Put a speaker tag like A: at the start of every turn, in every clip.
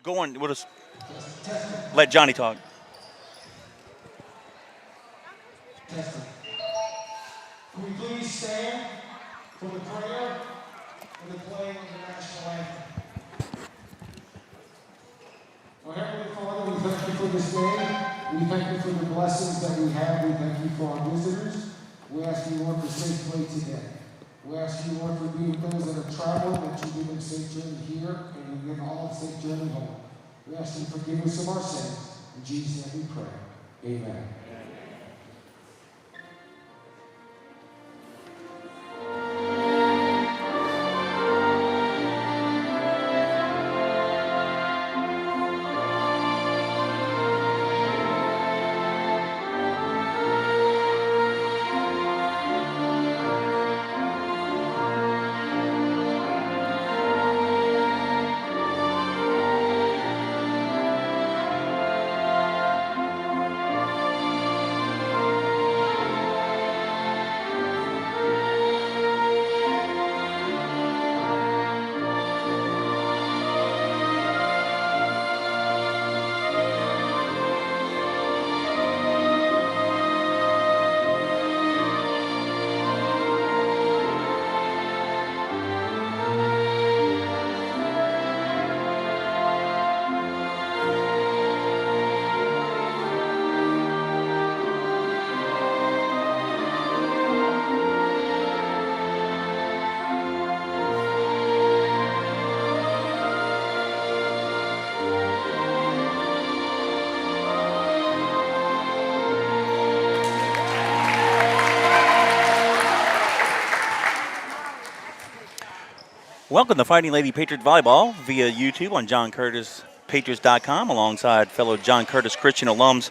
A: Go on. We'll just let Johnny talk.
B: Testing. Can we please stand for the prayer and the playing of the national anthem? Our Heavenly Father, we thank you for this day. We thank you for the blessings that we have. We thank you for our visitors. We ask you, Lord, for safe play today. We ask you, Lord, for being with those that are traveling, that you give them safe journey here and give all a safe journey home. We ask you to forgive us of our sins. In Jesus' name we pray. Amen.
A: Welcome to Fighting Lady Patriots Volleyball via YouTube on JohnCurtisPatriots.com alongside fellow John Curtis Christian alums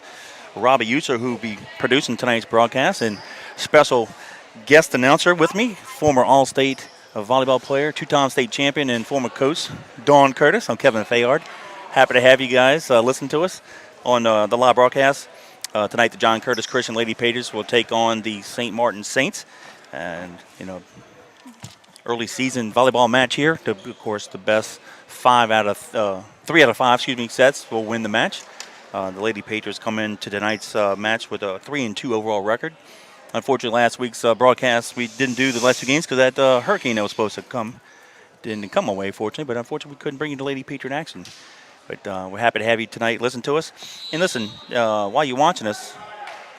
A: Robbie User, who will be producing tonight's broadcast, and special guest announcer with me, former All-State volleyball player, two-time state champion, and former coach Dawn Curtis. I'm Kevin Fayard. Happy to have you guys listen to us on the live broadcast. Tonight, the John Curtis Christian Lady Patriots will take on the St. Martin Saints. And, early season volleyball match here. Of course, the best 3 out of 5 sets will win the match. The Lady Patriots come into tonight's match with a 3-2 overall record. Unfortunately, last week's broadcast, we didn't do the last 2 games because that hurricane that was supposed to come didn't come away, fortunately. But unfortunately, we couldn't bring you the Lady Patriot action. But we're happy to have you tonight. Listen to us. And listen, while you're watching us,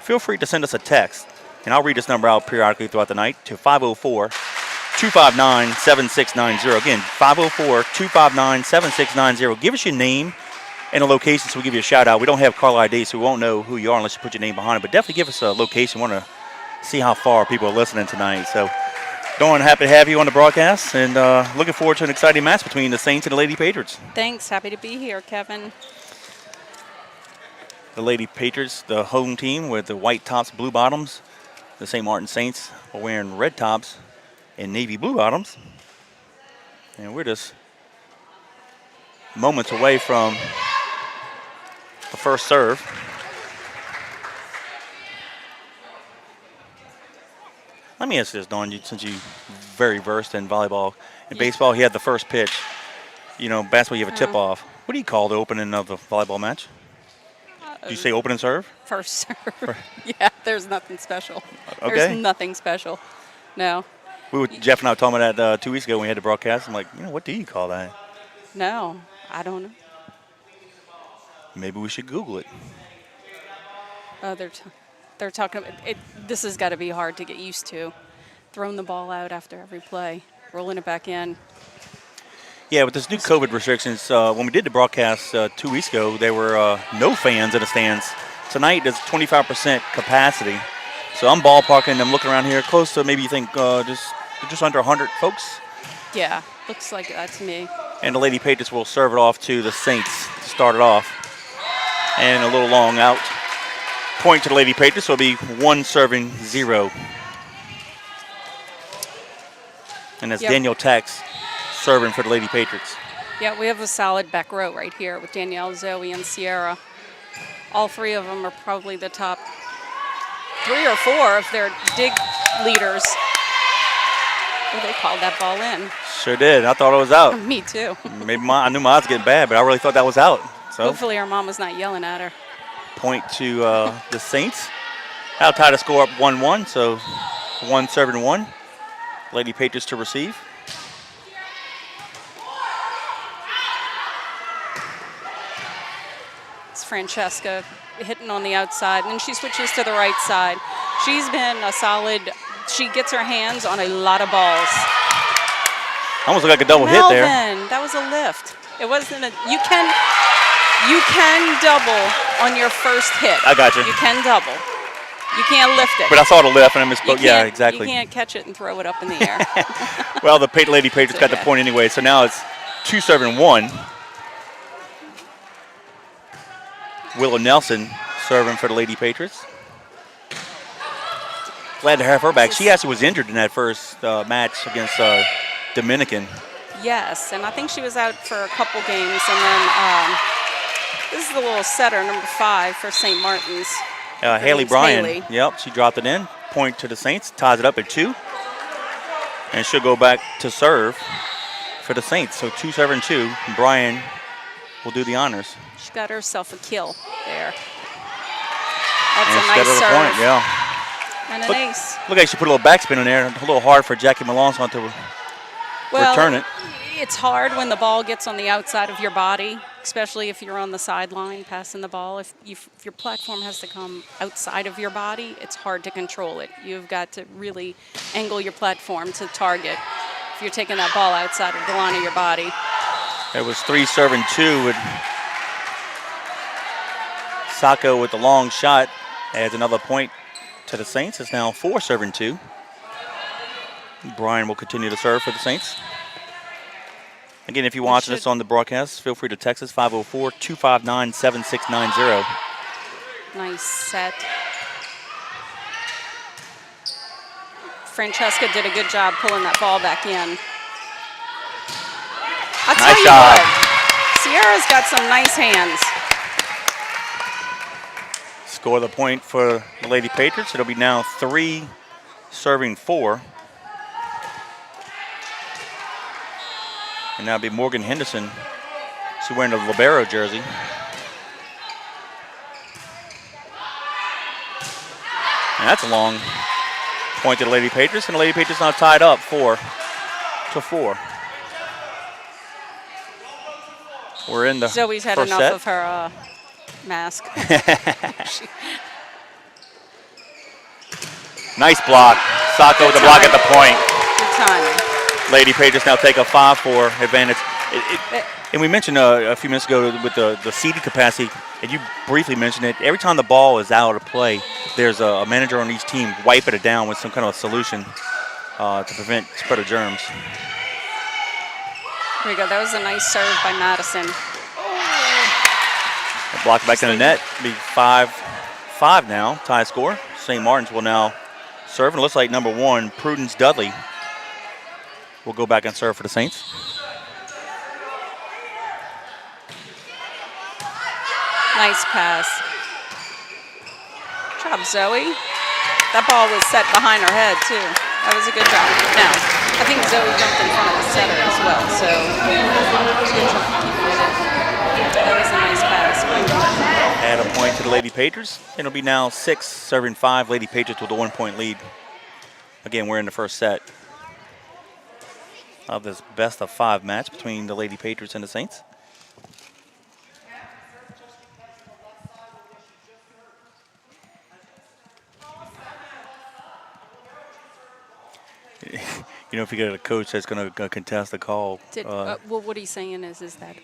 A: feel free to send us a text. And I'll read this number out periodically throughout the night to 504-259-7690. Again, 504-259-7690. Give us your name and a location so we give you a shout out. We don't have caller ID, so we won't know who you are unless you put your name behind it. But definitely give us a location. We want to see how far people are listening tonight. So, Dawn, happy to have you on the broadcast, and looking forward to an exciting match between the Saints and the Lady Patriots.
C: Thanks. Happy to be here, Kevin.
A: The Lady Patriots, the home team with the white tops, blue bottoms. The St. Martin Saints are wearing red tops and navy blue bottoms. And we're just moments away from the first serve. Let me ask you this, Dawn, since you're very versed in volleyball. In baseball, you had the first pitch. Basketball, you have a tip-off. What do you call the opening of the volleyball match? Do you say open and serve?
C: First serve. Yeah, there's nothing special.
A: Okay.
C: There's nothing special. No.
A: Jeff and I were talking about that 2 weeks ago when we had the broadcast. I'm like, what do you call that?
C: No, I don't know.
A: Maybe we should Google it.
C: Oh, they're talking about it. This has got to be hard to get used to. Throwing the ball out after every play, rolling it back in.
A: Yeah, with this new COVID restrictions, when we did the broadcast 2 weeks ago, there were no fans in the stands. Tonight, there's 25% capacity. So I'm ballparking. I'm looking around here, close to maybe you think just under 100 folks.
C: Yeah, looks like that to me.
A: And the Lady Patriots will serve it off to the Saints to start it off. And a little long out. Point to the Lady Patriots, so it'll be 1-0. And that's Danielle Tex serving for the Lady Patriots.
C: Yeah, we have a solid back row right here with Danielle, Zoe, and Sierra. All three of them are probably the top 3 or 4 of their dig leaders. Oh, they called that ball in.
A: Sure did. I thought it was out.
C: Me too.
A: Maybe I knew my odds were getting bad, but I really thought that was out. So
C: Hopefully her mom was not yelling at her.
A: point to the Saints. That'll tie the score up 1-1. So 1 serving 1. Lady Patriots to receive.
C: It's Francesca hitting on the outside, and then she switches to the right side. She's been a solid. She gets her hands on a lot of balls.
A: Almost looked like a double hit there.
C: Melvin, that was a lift. It wasn't a. You can double on your first hit.
A: I got you.
C: You can double. You can't lift it.
A: But I saw the lift and I misspoke. Yeah,
C: You
A: exactly.
C: can't catch it and throw it up in the air.
A: Well, the Lady Patriots got the point anyway, so now it's 2 serving 1. Willow Nelson serving for the Lady Patriots. Glad to have her back. She actually was injured in that first match against Dominican.
C: Yes, and I think she was out for a couple games, and then this is the little setter, number 5 for St. Martin's.
A: Haley Bryan.
C: Haley.
A: Yep, she dropped it in. Point to the Saints, ties it up at 2. And she'll go back to serve for the Saints. So 2 serving 2. Bryan will do the honors.
C: She got herself a kill there. That's
A: And
C: a
A: instead
C: nice
A: of the
C: serve.
A: point, yeah.
C: And an ace.
A: Look like she put a little backspin in there. A little hard for Jackie Malonson to return it.
C: It's hard when the ball gets on the outside of your body, especially if you're on the sideline passing the ball. If your platform has to come outside of your body, it's hard to control it. You've got to really angle your platform to target if you're taking that ball outside of the line of your body.
A: It was 3 serving 2 with Sacco with the long shot. Adds another point to the Saints. It's now 4 serving 2. Bryan will continue to serve for the Saints. Again, if you're watching this on the broadcast, feel free to text us 504-259-7690.
C: Nice set. Francesca did a good job pulling that ball back in. I'll tell
A: Nice
C: you
A: job.
C: what, Sierra's got some nice hands.
A: Score the point for the Lady Patriots. It'll be now 3 serving 4. And that'll be Morgan Henderson. She's wearing the libero jersey. And that's a long point to the Lady Patriots. And the Lady Patriots now tied up 4-4. We're in the
C: Zoe's had
A: first
C: enough
A: set.
C: of her mask.
A: Nice block. Sacco with the block at the point.
C: Good timing.
A: Lady Patriots now take a 5-4 advantage. And we mentioned a few minutes ago with the seating capacity, and you briefly mentioned it. Every time the ball is out of play, there's a manager on each team wiping it down with some kind of solution to prevent spread of germs.
C: There we go. That was a nice serve by Madison.
A: Blocked back in the net. Be 5-5 now. Tie score. St. Martin's will now serve. And it looks like number 1, Prudence Dudley, will go back and serve for the Saints.
C: Nice pass. Good job, Zoe. That ball was set behind her head, too. That was a good job. Now, I think Zoe jumped in front of the setter as well, so good job keeping it in. That was a nice pass.
A: Add a point to the Lady Patriots. It'll be now 6 serving 5. Lady Patriots with a 1-point lead. Again, we're in the first set of this best of 5 match between the Lady Patriots and the Saints. You know, if you get a coach that's going to contest the call.
C: Well, what he's saying is that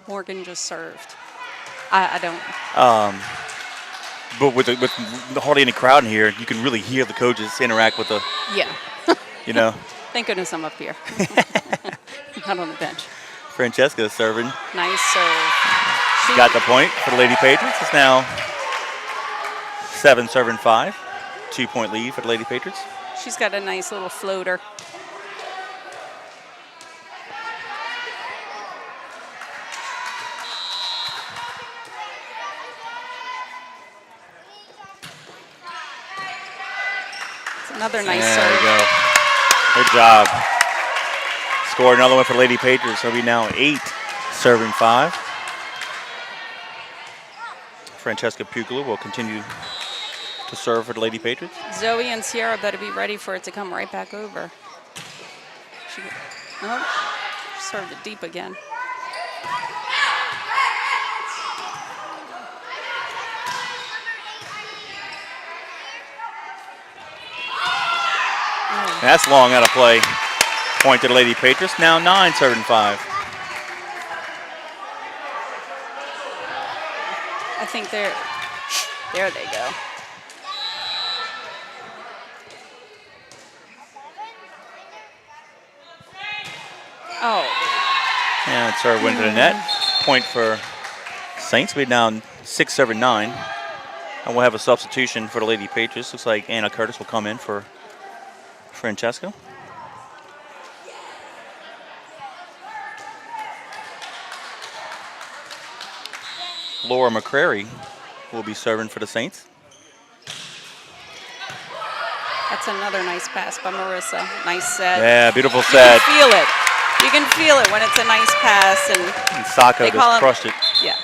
C: Morgan just served. I don't.
A: But with hardly any crowd in here, you can really hear the coaches interact with the.
C: Yeah.
A: You know.
C: Thank goodness I'm up here. Not on the bench.
A: Francesca is serving.
C: Nice serve.
A: She got the point for the Lady Patriots. It's now 7 serving 5. 2-point lead for the Lady Patriots.
C: She's got a nice little floater. It's another nice serve.
A: There we go. Good job. Score another one for Lady Patriots. So we now 8, serving 5. Francesca Puglia will continue to serve for the Lady Patriots.
C: Zoe and Sierra better be ready for it to come right back over. She served it deep again.
A: That's long out of play. Point to the Lady Patriots. Now 9, serving 5.
C: I think there they go. Oh.
A: And serve went to the net. Point for Saints. We're down 6, serving 9. And we'll have a substitution for the Lady Patriots. Looks like Anna Curtis will come in for Francesca. Laura McCrary will be serving for the Saints.
C: That's another nice pass by Marissa. Nice set.
A: Yeah, beautiful set.
C: You can feel it. You can feel it when it's a nice pass.
A: And Sacco just crushed it.
C: Yeah.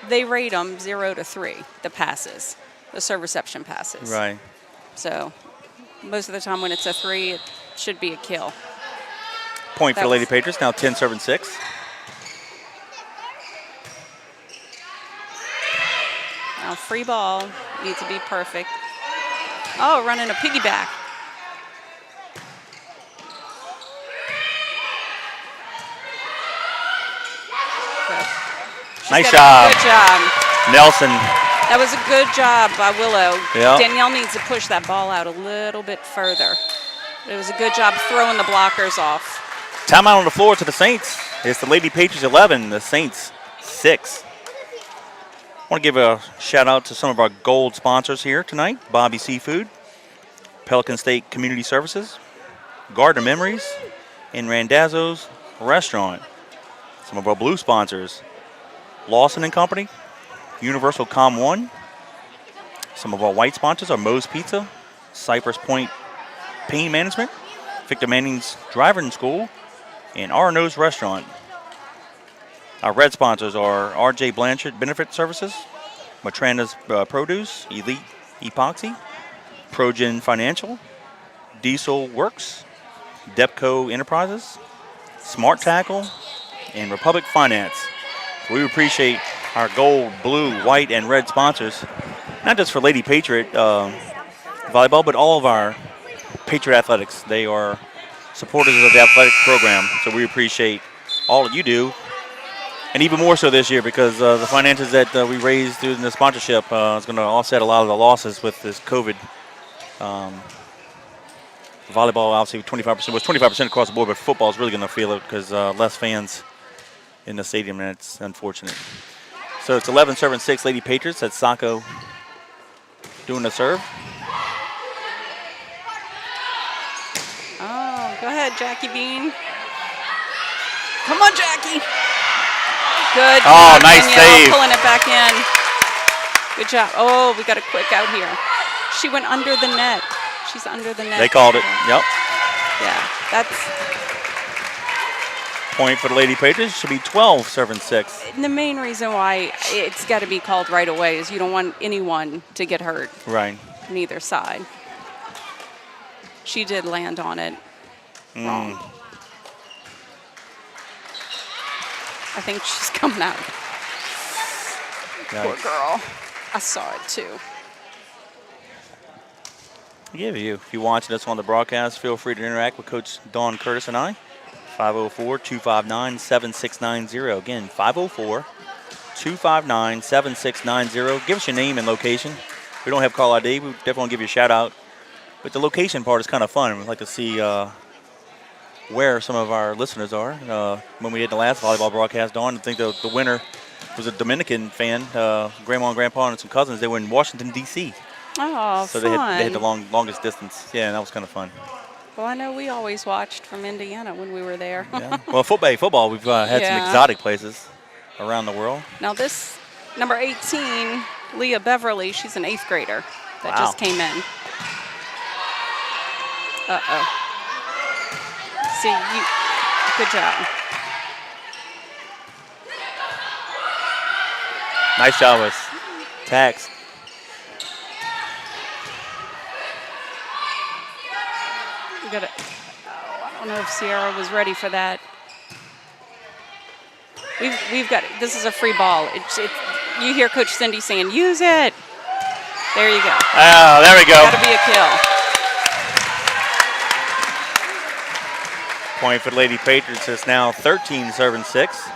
C: They rate them 0 to 3, the passes, the serve reception passes.
A: Right.
C: So most of the time when it's a 3, it should be a kill.
A: Point for the Lady Patriots, now 10, serving 6.
C: Now free ball, needs to be perfect. Oh, running a piggyback.
A: Nice job.
C: Good job.
A: Nelson.
C: That was a good job by Willow.
A: Yep.
C: Danielle needs to push that ball out a little bit further. It was a good job throwing the blockers off.
A: Timeout on the floor to the Saints. It's the Lady Patriots 11, the Saints 6. I want to give a shout out to some of our gold sponsors here tonight. Bobby Seafood, Pelican State Community Services, Garden Memories, and Randazzo's Restaurant. Some of our blue sponsors, Lawson & Company, Universal Com 1. Some of our white sponsors are Moe's Pizza, Cypress Point Pain Management, Victor Manning's Driving School, and R&O's Restaurant. Our red sponsors are R.J. Blanchard Benefit Services, Matranda's Produce, Elite Epoxy, Progen Financial, Diesel Works, Depco Enterprises, Smart Tackle, and Republic Finance. We appreciate our gold, blue, white, and red sponsors, not just for Lady Patriot Volleyball, but all of our Patriot Athletics. They are supporters of the athletic program, so we appreciate all that you do. And even more so this year because the finances that we raised through the sponsorship is going to offset a lot of the losses with this COVID. Volleyball, obviously, 25% was 25% across the board, but football is really going to feel it because less fans in the stadium, and it's unfortunate. So it's 11, serving 6, Lady Patriots. That's Sacco doing the serve.
C: Oh, go ahead, Jackie Bean. Come on, Jackie. Good job,
A: Oh, nice
C: Danielle,
A: save.
C: pulling it back in. Good job. Oh, we got a quick out here. She went under the net. She's under the net.
A: They called it. Yep.
C: Yeah, that's
A: Point for the Lady Patriots. Should be 12, serving 6.
C: the main reason why it's got to be called right away is you don't want anyone to get hurt.
A: Right.
C: Neither side. She did land on it wrong. I think she's coming out. Poor girl. I saw it too.
A: Yeah, if you're watching us on the broadcast, feel free to interact with Coach Dawn Curtis and I. 504-259-7690. Again, 504-259-7690. Give us your name and location. We don't have call ID. We definitely want to give you a shout out. But the location part is kind of fun. We'd like to see where some of our listeners are. When we did the last volleyball broadcast, Dawn, I think the winner was a Dominican fan. Grandma and Grandpa and some cousins. They were in Washington, D.C.
C: Oh,
A: So
C: fun.
A: they had the longest distance. Yeah, that was kind of fun.
C: Well, I know we always watched from Indiana when we were there.
A: Yeah. Well, football, we've had some exotic places around the world.
C: Now this, number 18, Leah Beverly, she's an 8th grader that just came in. Uh-oh. See, good job.
A: Nice job with Tax.
C: We got it. Oh, I don't know if Sierra was ready for that. We've got it. This is a free ball. You hear Coach Cindy saying, use it. There you go.
A: Oh, there we go.
C: Got to be a kill.
A: Point for the Lady Patriots. It's now 13 serving 6.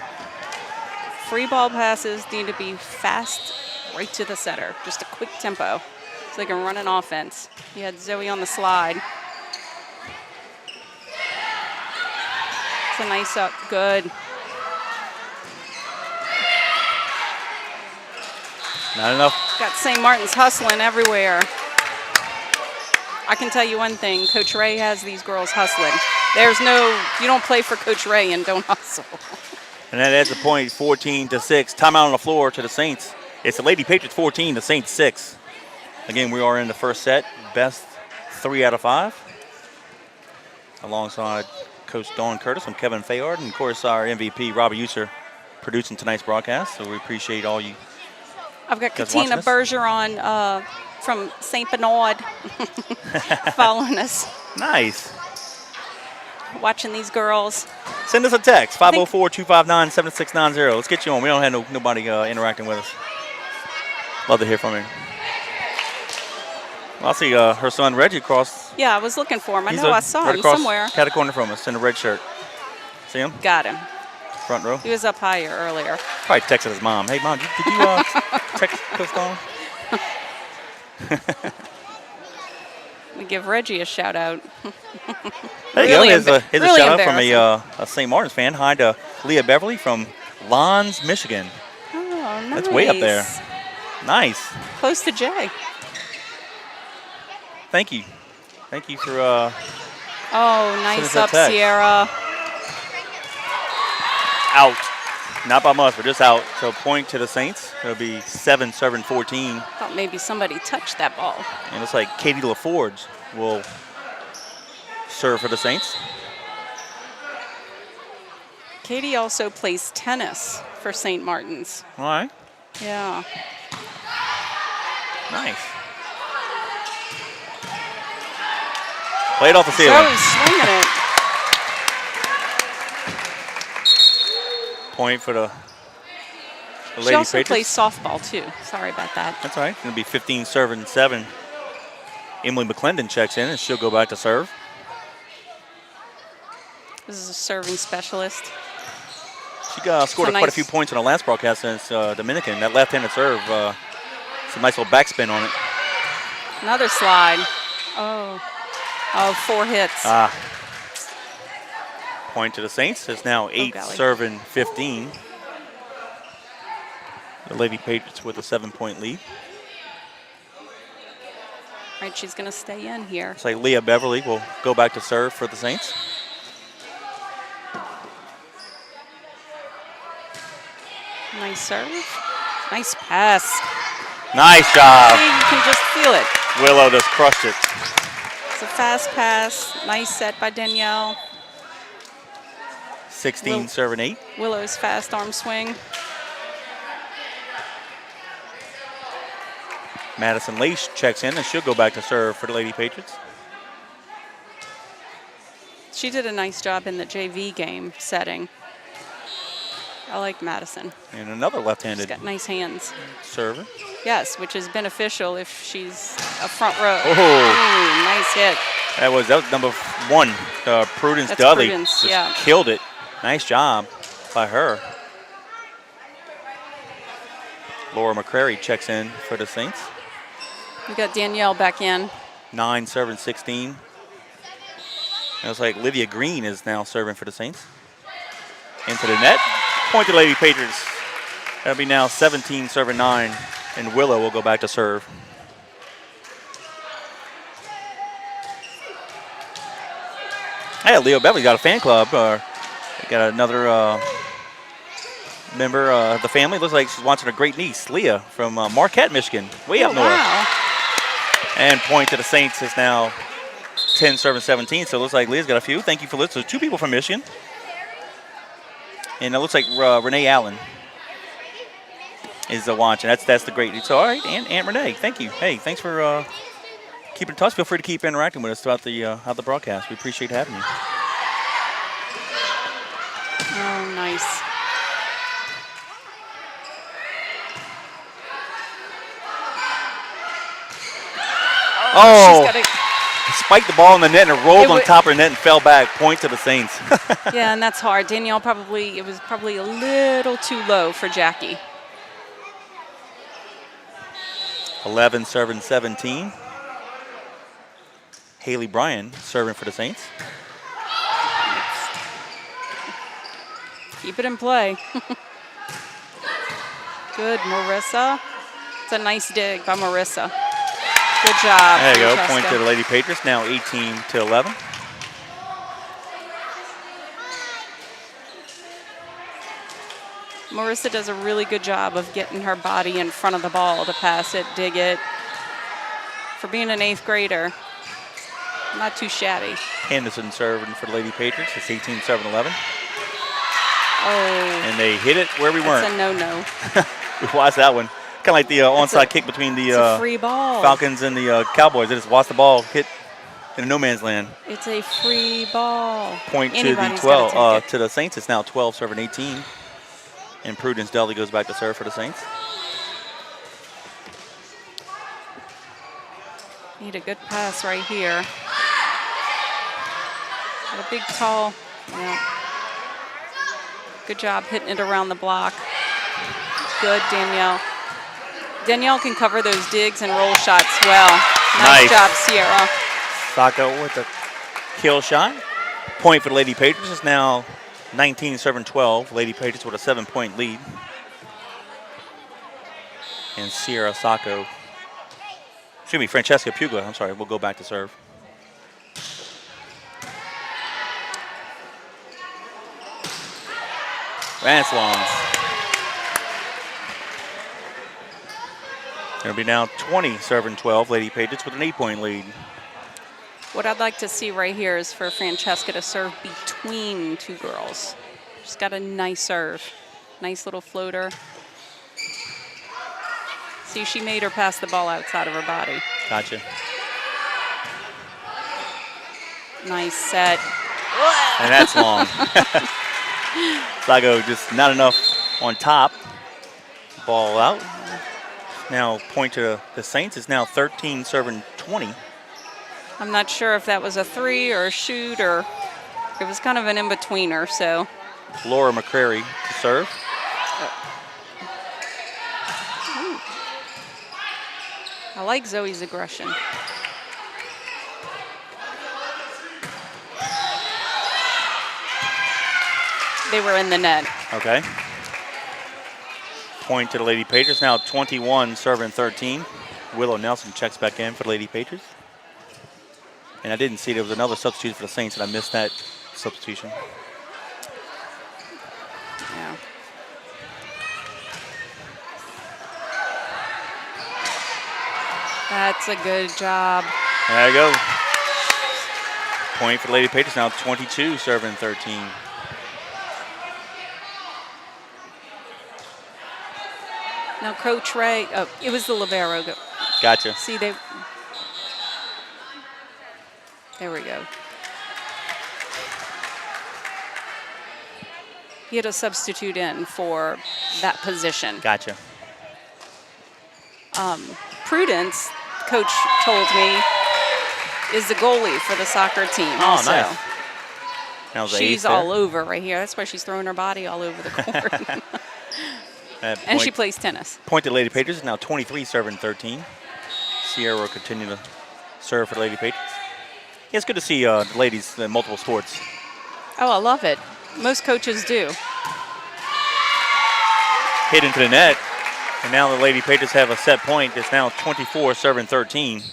C: Free ball passes need to be fast right to the setter. Just a quick tempo so they can run an offense. You had Zoe on the slide. It's a nice up. Good.
A: Not enough.
C: Got St. Martin's hustling everywhere. I can tell you one thing. Coach Ray has these girls hustling. You don't play for Coach Ray and don't hustle.
A: And that adds a point, 14-6. Timeout on the floor to the Saints. It's the Lady Patriots 14, the Saints 6. Again, we are in the first set. Best 3 out of 5. Alongside Coach Dawn Curtis and Kevin Fayard. And, of course, our MVP, Robbie User, producing tonight's broadcast. So we appreciate all you.
C: I've got Katina Bergeron from St. Bernard following us.
A: Nice.
C: Watching these girls.
A: Send us a text, 504-259-7690. Let's get you on. We don't have nobody interacting with us. Love to hear from you. Well, I see her son Reggie across.
C: Yeah, I was looking for him. I saw him somewhere.
A: Cat a corner from us in a red shirt. See him?
C: Got him.
A: Front row.
C: He was up higher earlier.
A: Probably texted his mom. Hey, Mom, did you text Coach Dawn?
C: We give Reggie a shout out.
A: There you go. Here's a shout out from a St. Martin's fan. Hi to Leah Beverly from Lons, Michigan.
C: Oh, nice.
A: That's way up there. Nice.
C: Close to Jay.
A: Thank you. Thank you for.
C: Oh, nice up, Sierra.
A: Out. Not by much, but just out. So point to the Saints. It'll be 7 serving 14.
C: Thought maybe somebody touched that ball.
A: And it's like Katie LaForge will serve for the Saints.
C: Katie also plays tennis for St. Martin's.
A: All right.
C: Yeah.
A: Nice. Play it off the ceiling.
C: Zoe's swinging it.
A: Point for the Lady
C: She also
A: Patriots.
C: plays softball, too. Sorry about that.
A: That's all right. It's going to be 15 serving 7. Emily McClendon checks in, and she'll go back to serve.
C: This is a serving specialist.
A: She scored quite a few points in the last broadcast against Dominican. That left-handed serve, some nice little backspin on it.
C: Another slide. Oh, 4 hits.
A: Point to the Saints. It's now 8 serving 15. The Lady Patriots with a 7-point lead.
C: All right, she's going to stay in here.
A: It's like Leah Beverly will go back to serve for the Saints.
C: Nice serve. Nice pass.
A: Nice job.
C: See, you can just feel it.
A: Willow just crushed it.
C: It's a fast pass. Nice set by Danielle.
A: 16 serving 8.
C: Willow's fast arm swing.
A: Madison Leash checks in, and she'll go back to serve for the Lady Patriots.
C: She did a nice job in the JV game setting. I like Madison.
A: And another left-handed.
C: She's got nice hands.
A: Server.
C: Yes, which is beneficial if she's a front row.
A: Oh,
C: ooh, nice hit.
A: That was number 1, Prudence
C: That's
A: Dudley.
C: Prudence,
A: just killed it. Nice job by her. Laura McCrary checks in for the Saints.
C: We got Danielle back in.
A: 9 serving 16. And it's like Livia Green is now serving for the Saints. Into the net. Point to the Lady Patriots. That'll be now 17 serving 9. And Willow will go back to serve. Hey, Leo Beverly got a fan club. Got another member of the family. Looks like she's watching her great niece, Leah, from Marquette, Michigan. Way up north.
C: Wow.
A: And point to the Saints is now 10 serving 17. So it looks like Leah's got a few. Thank you for listening. So 2 people from Michigan. And it looks like Renee Allen is watching. That's the great. So all right, Aunt Renee, thank you. Hey, thanks for keeping in touch. Feel free to keep interacting with us throughout the broadcast. We appreciate having you.
C: Oh, nice.
A: Oh,
C: she's got it.
A: Spiked the ball in the net and it rolled on top of the net and fell back. Point to the Saints.
C: Yeah, and that's hard. Danielle it was probably a little too low for Jackie.
A: 11 serving 17. Haley Bryan serving for the Saints.
C: Keep it in play. Good, Marissa. It's a nice dig by Marissa. Good job.
A: There you go.
C: Francesca.
A: Point to the Lady Patriots. Now 18-11.
C: Marissa does a really good job of getting her body in front of the ball to pass it, dig it. For being an 8th grader, not too shabby.
A: Henderson serving for the Lady Patriots. It's 18-7-11.
C: Oh.
A: And they hit it where we weren't.
C: It's a no-no.
A: We watched that one. Kind of like the onside kick between
C: It's a free ball.
A: Falcons and the Cowboys. They just watched the ball hit in no man's land.
C: It's a free ball.
A: Point
C: Anybody's
A: to
C: gotta
A: the
C: take it.
A: to the Saints. It's now 12 serving 18. And Prudence Dudley goes back to serve for the Saints.
C: Need a good pass right here. Got a big, tall. Yeah. Good job hitting it around the block. Good, Danielle. Danielle can cover those digs and roll shots well. Nice job, Sierra.
A: Sacco with the kill shot. Point for the Lady Patriots is now 19-12. Lady Patriots with a 7-point lead. And Sierra Sacco, excuse me, Francesca Puglia, I'm sorry, we'll go back to serve. That's long. It'll be now 20-12. Lady Patriots with an 8-point lead.
C: What I'd like to see right here is for Francesca to serve between 2 girls. She's got a nice serve. Nice little floater. See, she made her pass the ball outside of her body.
A: Gotcha.
C: Nice set.
A: And that's long. Sacco just not enough on top. Ball out. Now point to the Saints. It's now 13-20.
C: I'm not sure if that was a 3 or a shoot or it was kind of an in-betweener, so.
A: Laura McCrary to serve.
C: I like Zoe's aggression. They were in the net.
A: Okay. Point to the Lady Patriots. Now 21-13. Willow Nelson checks back in for the Lady Patriots. And I didn't see there was another substitute for the Saints, and I missed that substitution.
C: Yeah. That's a good job.
A: There you go. Point for the Lady Patriots. Now 22-13.
C: Now, Coach Ray, it was the libero.
A: Gotcha.
C: See, there we go. He had a substitute in for that position.
A: Gotcha.
C: Prudence, coach told me, is the goalie for the soccer team.
A: Oh,
C: also.
A: nice. That was
C: She's all over right here. That's why she's throwing her body all over the court. And she plays tennis.
A: Point to Lady Patriots. Now 23-13. Sierra will continue to serve for the Lady Patriots. Yeah, it's good to see the ladies in multiple sports.
C: Oh, I love it. Most coaches do.
A: Hit into the net. And now the Lady Patriots have a set point. It's now 24-13.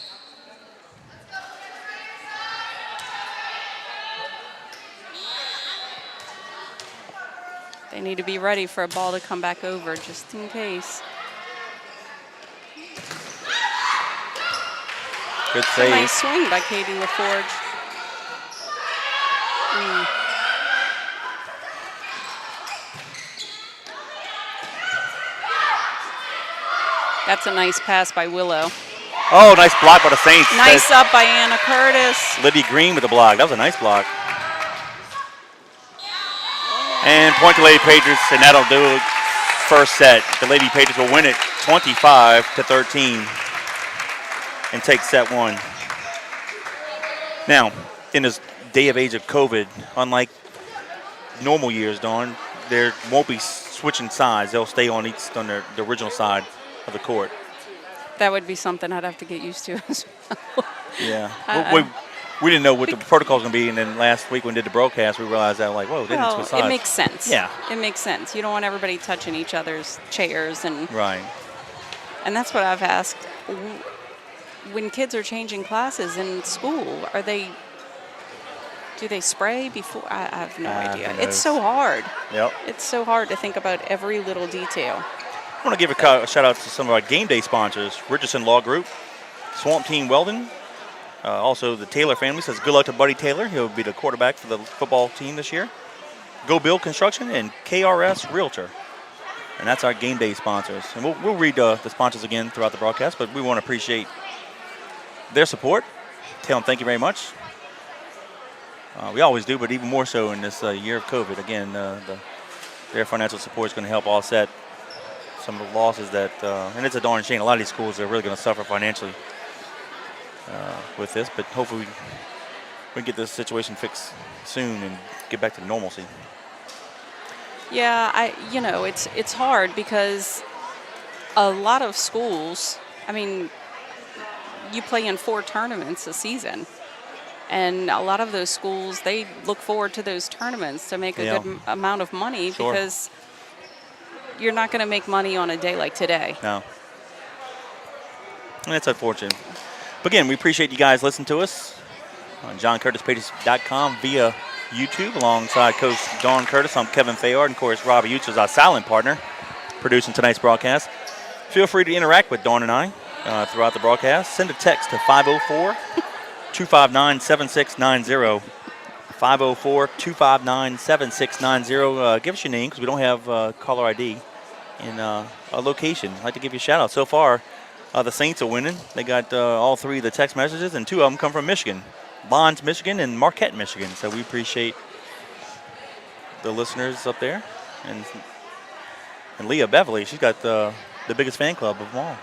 C: They need to be ready for a ball to come back over just in case.
A: Good
C: A
A: save.
C: nice swing by Katie LaForge. That's a nice pass by Willow.
A: Oh, nice block by the Saints.
C: Nice up by Anna Curtis.
A: Liddy Green with the block. That was a nice block. And point to Lady Patriots, and that'll do it. First set. The Lady Patriots will win it 25-13 and take set one. Now, in this day of age of COVID, unlike normal years, Dawn, there won't be switching sides. They'll stay on the original side of the court.
C: That would be something I'd have to get used to as well.
A: Yeah. We didn't know what the protocol was going to be, and then last week when we did the broadcast, we realized that, like, whoa, they didn't switch sides.
C: It makes sense.
A: Yeah.
C: It makes sense. You don't want everybody touching each other's chairs.
A: Right.
C: And that's what I've asked. When kids are changing classes in school, do they spray before? I have no idea. It's so hard.
A: Yep.
C: It's so hard to think about every little detail.
A: I want to give a shout out to some of our game day sponsors: Richardson Law Group, Swamp Team Weldon, also the Taylor family says good luck to Buddy Taylor. He'll be the quarterback for the football team this year. Go Bill Construction and KRS Realtor, and that's our game day sponsors. And we'll read the sponsors again throughout the broadcast, but we want to appreciate their support. Tell them thank you very much. We always do, but even more so in this year of COVID. Again, their financial support is going to help offset some of the losses that, and it's a darn shame. A lot of these schools are really going to suffer financially with this, but hopefully we can get this situation fixed soon and get back to normalcy.
C: Yeah, it's hard because a lot of schools, I mean, you play in 4 tournaments a season. And a lot of those schools, they look forward to those tournaments to make a good amount of money because you're not going to make money on a day like today.
A: No. And that's unfortunate. But again, we appreciate you guys listening to us on JohnCurtisPatriots.com via YouTube alongside Coach Dawn Curtis. I'm Kevin Fayard, and of course, Robbie Utes is our silent partner producing tonight's broadcast. Feel free to interact with Dawn and I throughout the broadcast. Send a text to 504-259-7690. 504-259-7690. Give us your name because we don't have caller ID and a location. I'd like to give you a shout out. So far, the Saints are winning. They got all 3 of the text messages, and 2 of them come from Michigan. Bonds, Michigan, and Marquette, Michigan. So we appreciate the listeners up there. And Leah Beverly, she's got the biggest fan club of them all.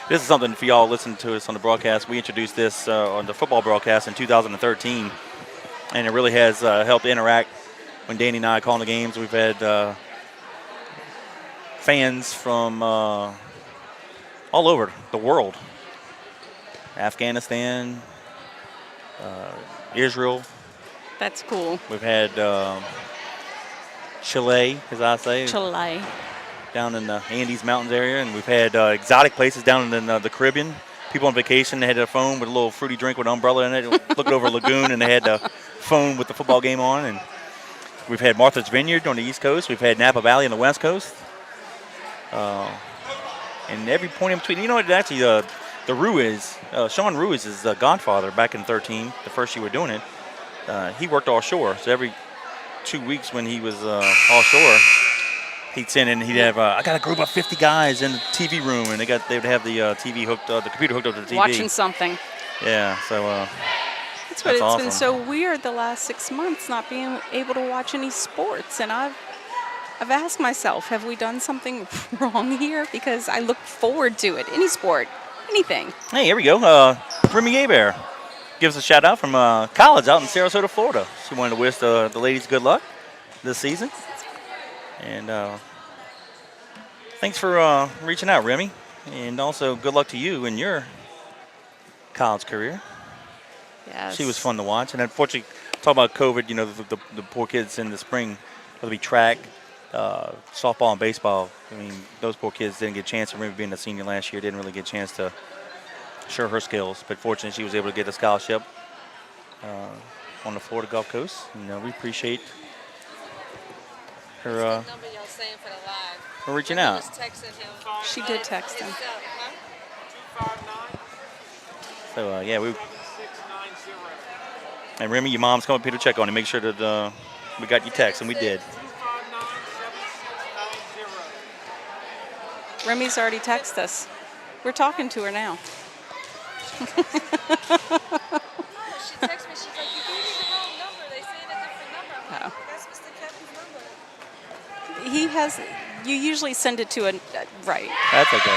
A: This is something for y'all listening to us on the broadcast. We introduced this on the football broadcast in 2013, and it really has helped interact when Danny and I are calling the games. We've had fans from all over the world. Afghanistan, Israel.
C: That's cool.
A: We've had Chile, as I say.
C: Chile.
A: Down in the Andes Mountains area, and we've had exotic places down in the Caribbean. People on vacation, they had their phone with a little fruity drink with an umbrella in it, looking over a lagoon, and they had the phone with the football game on. And we've had Martha's Vineyard on the East Coast. We've had Napa Valley on the West Coast. And every point in between. You know what, actually, the Ruiz, Sean Ruiz is godfather back in 13, the first year we were doing it. He worked offshore, so every 2 weeks when he was offshore, he'd send in. He'd have. I got a group of 50 guys in the TV room, and they would have the TV hooked, the computer hooked up to the TV.
C: Watching something.
A: Yeah. So.
C: That's what it's
A: awesome.
C: been so weird the last 6 months not being able to watch any sports, and I've asked myself, have we done something wrong here? Because I look forward to it, any sport, anything.
A: Hey, here we go. Remy Abear gives a shout out from college out in Sarasota, Florida. She wanted to wish the ladies good luck this season. And thanks for reaching out, Remy. And also good luck to you in your college career.
C: Yes.
A: She was fun to watch. And unfortunately, talk about COVID, you know, the poor kids in the spring, whether it be track, softball, and baseball. I mean, those poor kids didn't get a chance. Remy being a senior last year, didn't really get a chance to show her skills. But fortunately, she was able to get a scholarship on the Florida Gulf Coast. And we appreciate her reaching out.
C: She did text him.
A: So, yeah, and Remy, your mom's coming up here to check on you. Make sure that we got your text, and we did.
C: Remy's already texted us. We're talking to her now.
D: She texted me. She's like, you gave me the wrong number. They say a different number. I'm like,
C: Oh.
D: that's Mr. Kevin's number.
C: He has. You usually send it to a right.
A: That's okay.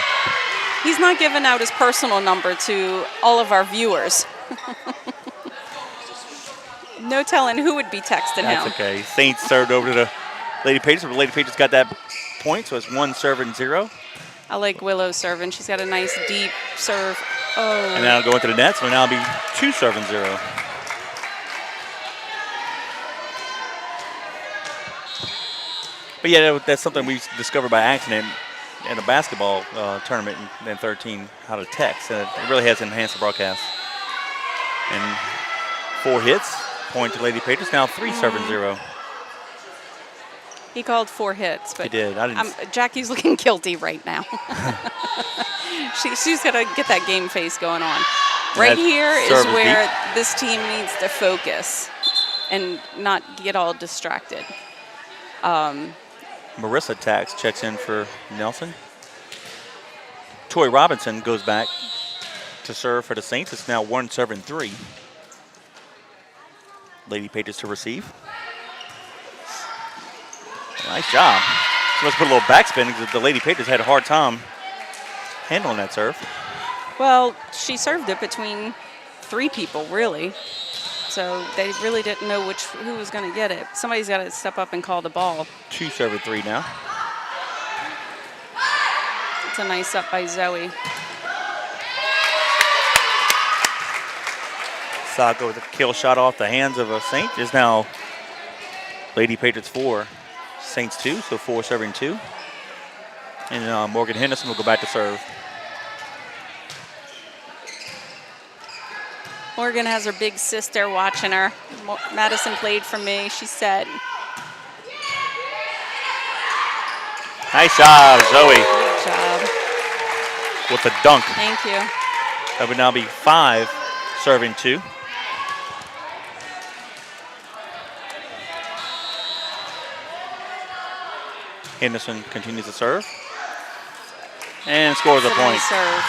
C: He's not giving out his personal number to all of our viewers. No telling who would be texting
A: That's
C: him.
A: okay. Saints served over to the Lady Patriots, but the Lady Patriots got that point, so it's 1 serve and 0.
C: I like Willow serving. She's got a nice deep serve. Oh.
A: And now go into the net, so now it'll be 2 serve and 0. But yeah, that's something we discovered by accident in a basketball tournament in 13, how to text. And it really has enhanced the broadcast. And 4 hits, point to Lady Patriots, now 3 serve and 0.
C: He called 4 hits, but
A: He did. I didn't.
C: Jackie's looking guilty right now. She's got to get that game face going on. Right
A: that
C: here is
A: serve is
C: where
A: deep.
C: this team needs to focus and not get all distracted.
A: Marissa Tax checks in for Nelson. Toy Robinson goes back to serve for the Saints. It's now 1 serve and 3. Lady Patriots to receive. Nice job. She must put a little backspin because the Lady Patriots had a hard time handling that serve.
C: Well, she served it between 3 people, really. So they really didn't know who was going to get it. Somebody's got to step up and call the ball.
A: 2 serve and 3 now.
C: It's a nice up by Zoe.
A: Saka with a kill shot off the hands of a Saint. Is now Lady Patriots 4, Saints 2, so 4 serving 2. And Morgan Henderson will go back to serve.
C: Morgan has her big sister watching her. Madison played for me, she said.
A: Nice job, Zoe,
C: Good job.
A: with the dunk.
C: Thank you.
A: That would now be 5 serving 2. Henderson continues to serve and scores a
C: It's a
A: point.
C: nice serve.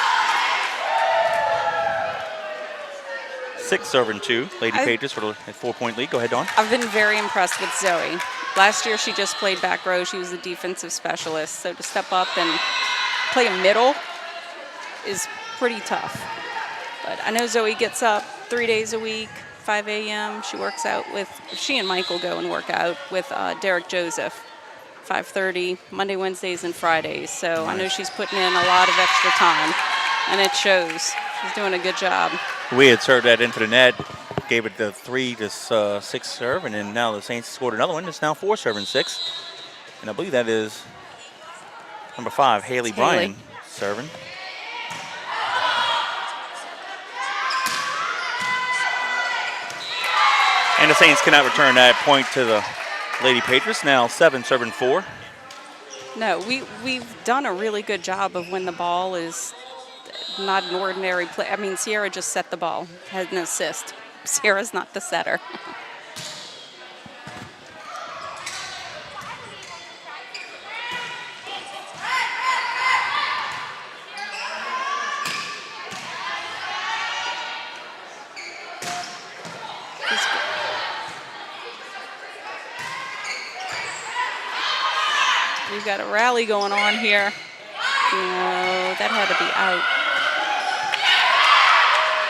A: 6 serving 2. Lady Patriots for the 4-point lead. Go ahead, Dawn.
C: I've been very impressed with Zoe. Last year she just played back row. She was a defensive specialist. So to step up and play a middle is pretty tough. But I know Zoe gets up 3 days a week, 5 a.m. She and Michael go and work out with Derek Joseph, 5:30, Monday, Wednesdays, and Fridays. So I know she's putting in a lot of extra time, and it shows. She's doing a good job.
A: We had served that into the net, gave it the 3 to 6 serve, and then now the Saints scored another one. It's now 4 serving 6. And I believe that is number 5, Haley Bryan, serving. And the Saints cannot return that point to the Lady Patriots. Now 7 serving 4.
C: No, we've done a really good job of when the ball is not an ordinary play. I mean, Sierra just set the ball, had an assist. Sierra's not the setter. We've got a rally going on here. No, that had to be out.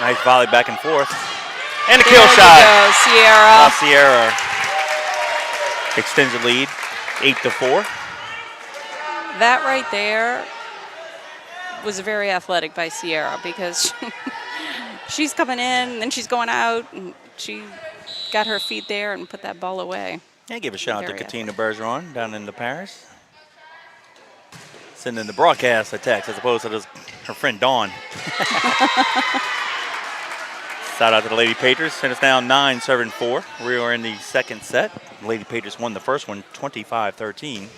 A: Nice volley back and forth. And a
C: There
A: kill
C: you
A: shot.
C: go, Sierra.
A: Sierra extends the lead 8-4.
C: That right there was very athletic by Sierra because she's coming in and she's going out, and she got her feet there and put that ball away.
A: Yeah, give a shout out to
C: Very
A: Katina Bergeron down in the Paris. Sending the broadcast a text as opposed to her friend Dawn. Shout out to the Lady Patriots, and it's now 9 serving 4. We are in the second set. The Lady Patriots won the first one 25-13.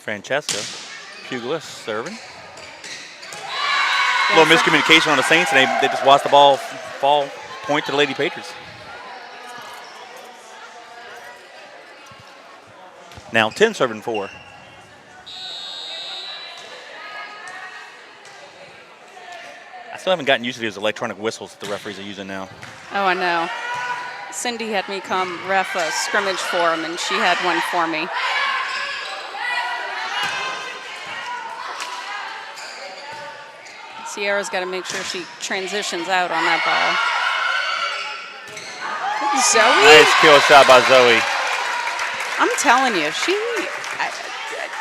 A: Francesca Pugilis serving.
C: Yeah,
A: A little miscommunication on the Saints, and they just watched the ball fall, point to the Lady Patriots. Now 10 serving 4. I still haven't gotten used to these electronic whistles that the referees are using now.
C: Oh, I know. Cindy had me come ref a scrimmage for him, and she had one for me. Sierra's got to make sure she transitions out on that ball. Zoe?
A: Nice kill shot by Zoe.
C: I'm telling you,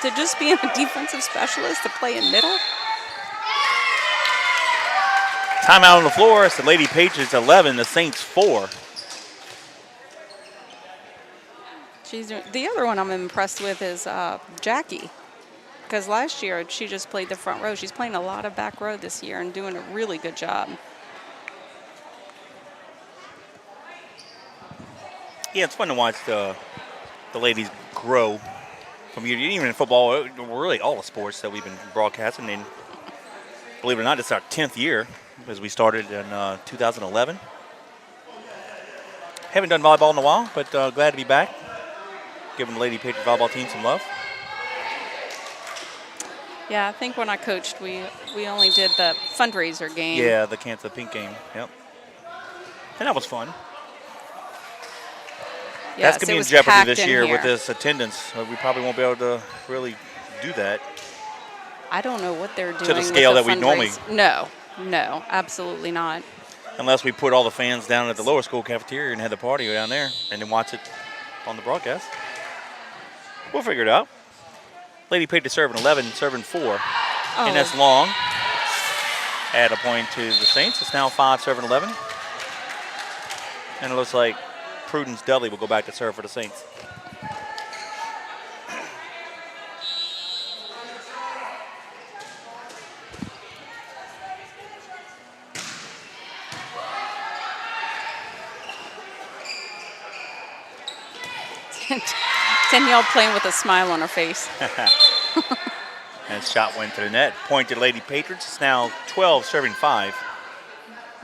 C: to just be a defensive specialist to play in middle.
A: Timeout on the floor. It's the Lady Patriots 11, the Saints 4.
C: The other one I'm impressed with is Jackie. Because last year she just played the front row. She's playing a lot of back row this year and doing a really good job.
A: Yeah, it's fun to watch the ladies grow from year to year. Even in football, really all the sports that we've been broadcasting. And believe it or not, it's our 10th year as we started in 2011. Haven't done volleyball in a while, but glad to be back. Giving the Lady Patriot volleyball team some love.
C: Yeah, I think when I coached, we only did the fundraiser game.
A: Yeah, the Kansas Pink game. Yep. And that was fun.
C: Yeah,
A: That's going to be in jeopardy this year with this attendance. We probably won't be able to really do that.
C: I don't know what they're doing
A: to the scale
C: with
A: that we normally.
C: No, absolutely not.
A: Unless we put all the fans down at the lower school cafeteria and had the party down there and then watch it on the broadcast. We'll figure it out. Lady Patriots serving 11, serving 4.
C: Oh.
A: And that's long. Add a point to the Saints. It's now 5, serving 11. And it looks like Prudence Dudley will go back to serve for the Saints.
C: Danielle playing with a smile on her face.
A: And shot went to the net. Point to Lady Patriots. It's now 12, serving 5.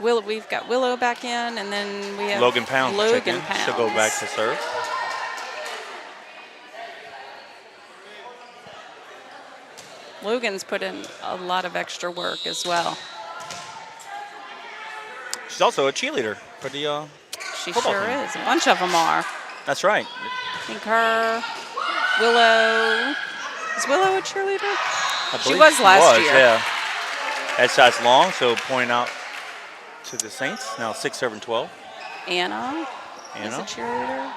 C: We've got Willow back in, and then we have
A: Logan Pounds.
C: Logan Pounds.
A: She'll go back to serve.
C: Logan's put in a lot of extra work as well.
A: She's also a cheerleader for the
C: She
A: football
C: sure
A: team.
C: is. A bunch of them are.
A: That's right.
C: I think her, Willow. Is Willow a cheerleader?
A: I
C: She
A: believe
C: was last year.
A: Yeah. That shot's long, so point out to the Saints. Now 6, serving 12.
C: Anna is
A: Anna.
C: a cheerleader.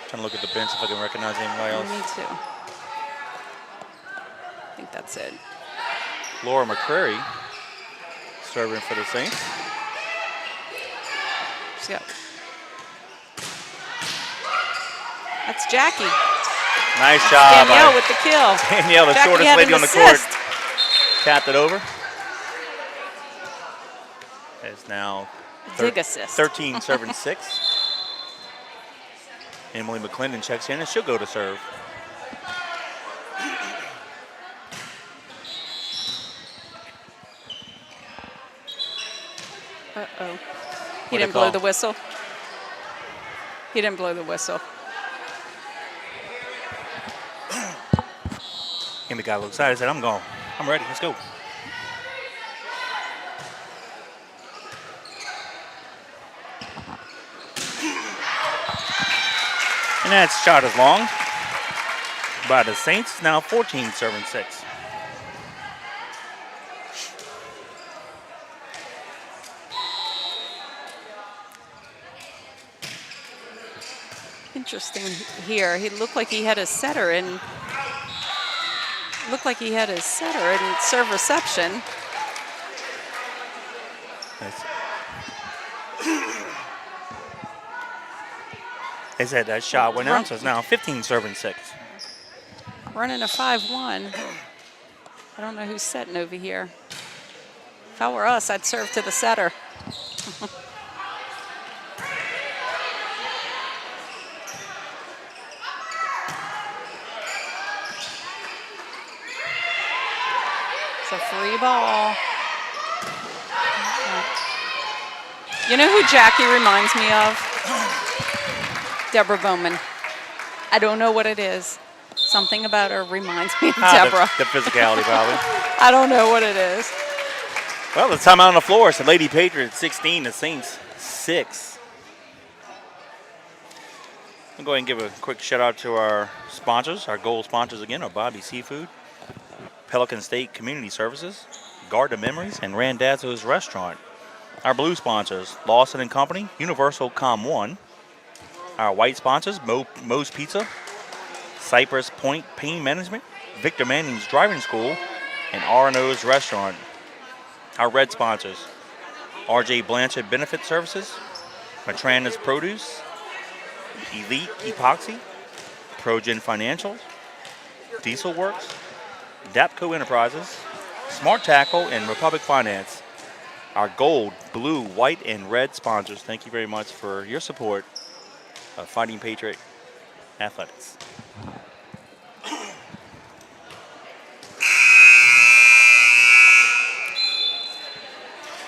A: Trying to look at the bench if I can recognize anybody else.
C: Me too. I think that's it.
A: Laura McCrary serving for the Saints.
C: She's got. That's Jackie.
A: Nice job.
C: Danielle
A: by
C: with the kill.
A: Danielle, the
C: Jackie
A: shortest
C: had
A: lady
C: an
A: on the court.
C: assist.
A: Tapped it over. It's now
C: Dig assist.
A: 13, serving 6. Emily McClendon checks in and she'll go to serve.
C: Uh-oh. He
A: they
C: didn't blow
A: call?
C: the whistle. He didn't blow the whistle.
A: And the guy looked excited. Said, "I'm going. I'm ready. Let's go." And that shot is long by the Saints. Now 14, serving 6.
C: Interesting here. He looked like he had a setter in. Looked like he had his setter in serve reception.
A: They said that shot went out, so it's now 15, serving 6.
C: Running a 5-1. I don't know who's setting over here. If I were us, I'd serve to the setter. a free ball. You know who Jackie reminds me of? Deborah Bowman. I don't know what it is. Something about her reminds me of Deborah.
A: The physicality, probably.
C: I don't know what it is.
A: Well, the timeout on the floor. It's the Lady Patriots 16, the Saints 6. I'll go ahead and give a quick shout out to our sponsors. Our gold sponsors again are Bobby Seafood, Pelican State Community Services, Garden Memories, and Randazzo's Restaurant. Our blue sponsors, Lawson & Company, Universal Com 1. Our white sponsors, Moe's Pizza, Cypress Point Pain Management, Victor Manning's Driving School, and R&O's Restaurant. Our red sponsors, RJ Blanchard Benefit Services, Matrana's Produce, Elite Epoxy, Progen Financial, Diesel Works, Dapco Enterprises, Smart Tackle, and Republic Finance. Our gold, blue, white, and red sponsors, thank you very much for your support of Fighting Patriot Athletics.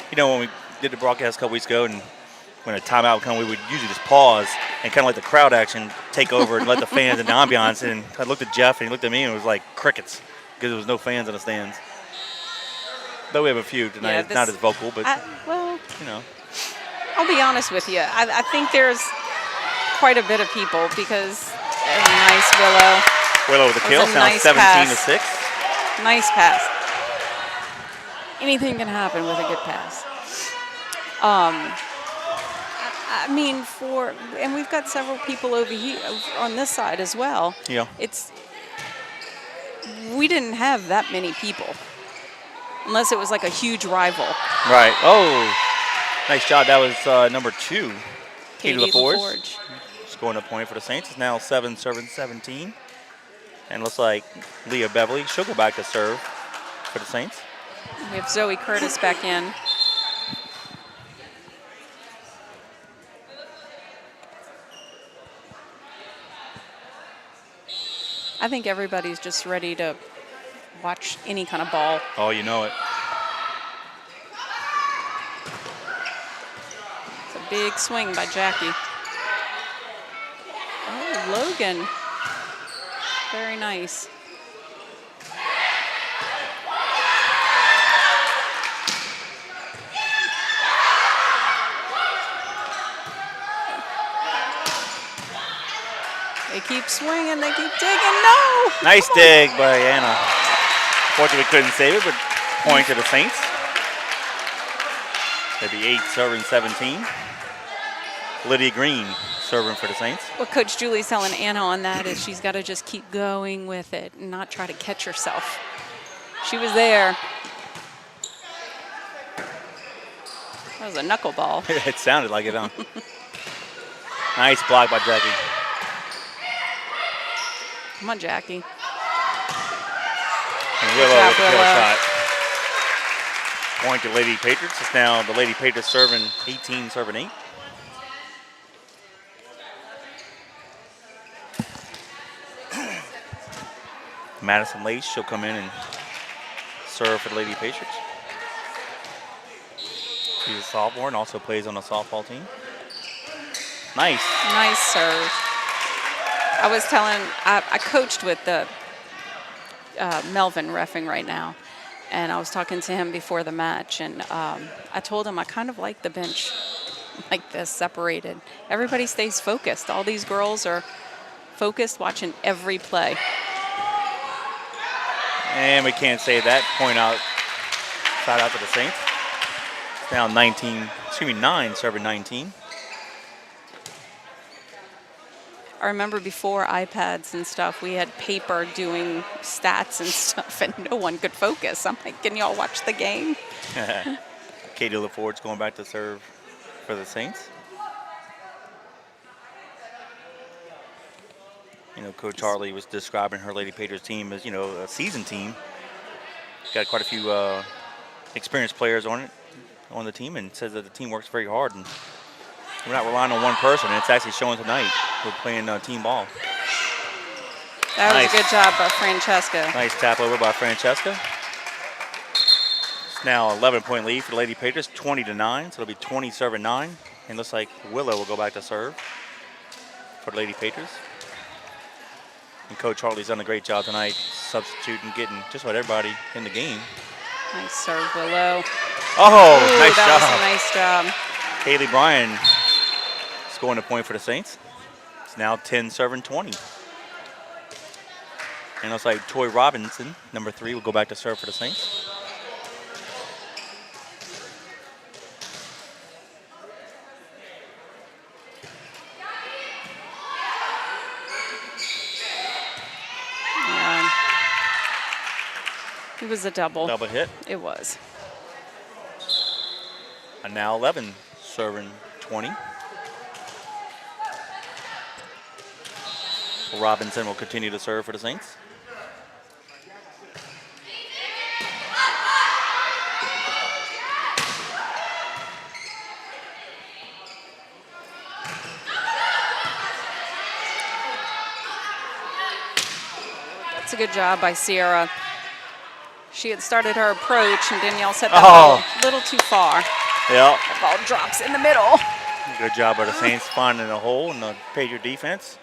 A: You know, when we did the broadcast a couple weeks ago, and when a timeout would come, we would usually just pause and kind of let the crowd action take over and let the fans and the ambiance. And I looked at Jeff and he looked at me and it was like crickets because there was no fans in the stands. Though we have a few tonight,
C: Yeah,
A: it's not as vocal, but
C: Well,
A: you know.
C: I'll be honest with you. I think there's quite a bit of people because nice Willow.
A: Willow with the
C: That
A: kill,
C: was a
A: sounds
C: nice
A: 17
C: pass.
A: to 6.
C: Nice pass. Anything can happen with a good pass. I mean, and we've got several people over here on this side as well.
A: Yeah.
C: We didn't have that many people, unless it was like a huge rival.
A: Right. Oh, nice job. That was number 2, Katie LaForge. Scoring a point for the Saints. It's now 7-17. And looks like Leah Beverly, she'll go back to serve for the Saints.
C: We have Zoe Curtis back in. I think everybody's just ready to watch any kind of ball.
A: Oh, you know it.
C: It's a big swing by Jackie. Oh, Logan. Very nice. They keep swinging, they keep digging. No!
A: Nice dig by Anna. Unfortunately, we couldn't save it, but point to the Saints. That'd be 8 serving 17. Lydia Green serving for the Saints.
C: What Coach Julie's telling Anna on that is she's got to just keep going with it and not try to catch herself. She was there. That was a knuckleball.
A: It sounded like it, huh? Nice block by Jackie.
C: Come on, Jackie.
A: And Willow
C: job,
A: with the kill
C: Willow.
A: shot. Point to Lady Patriots. It's now the Lady Patriots serving 18, serving 8. Madison Lace, she'll come in and serve for the Lady Patriots. She's a sophomore and also plays on the softball team. Nice.
C: Nice serve. I was telling, I coached with the Melvin reffing right now, and I was talking to him before the match, and I told him I kind of like the bench like this, separated. Everybody stays focused. All these girls are focused, watching every play.
A: And we can't say that. Point out, side out to the Saints. It's now 9 serving 19.
C: I remember before iPads and stuff, we had paper doing stats and stuff, and no one could focus. I'm like, can y'all watch the game?
A: Katie LaForge's going back to serve for the Saints. You know, Coach Hartley was describing her Lady Patriots team as, you know, a seasoned team. Got quite a few experienced players on the team, and says that the team works very hard. And we're not relying on one person, and it's actually showing tonight. We're playing team ball.
C: That was
A: Nice.
C: a good job by Francesca.
A: Nice tap over by Francesca. Now 11-point lead for the Lady Patriots, 20-9. So it'll be 20-9. And looks like Willow will go back to serve for the Lady Patriots. And Coach Hartley's done a great job tonight, substituting, getting just about everybody in the game.
C: Nice serve, Willow.
A: Oh,
C: Ooh,
A: nice
C: that
A: job.
C: was a nice job.
A: Haley Bryan scoring a point for the Saints. It's now 10-20. And it looks like Toy Robinson, number 3, will go back to serve for the Saints.
C: Yeah. It was a double.
A: Double hit.
C: It was.
A: And now 11 serving 20. Robinson will continue to serve for the Saints.
C: That's a good job by Sierra. She had started her approach, and Danielle set that ball a little too far.
A: Yeah.
C: The ball drops in the middle.
A: Good job by the Saints finding a hole in the Patriot defense.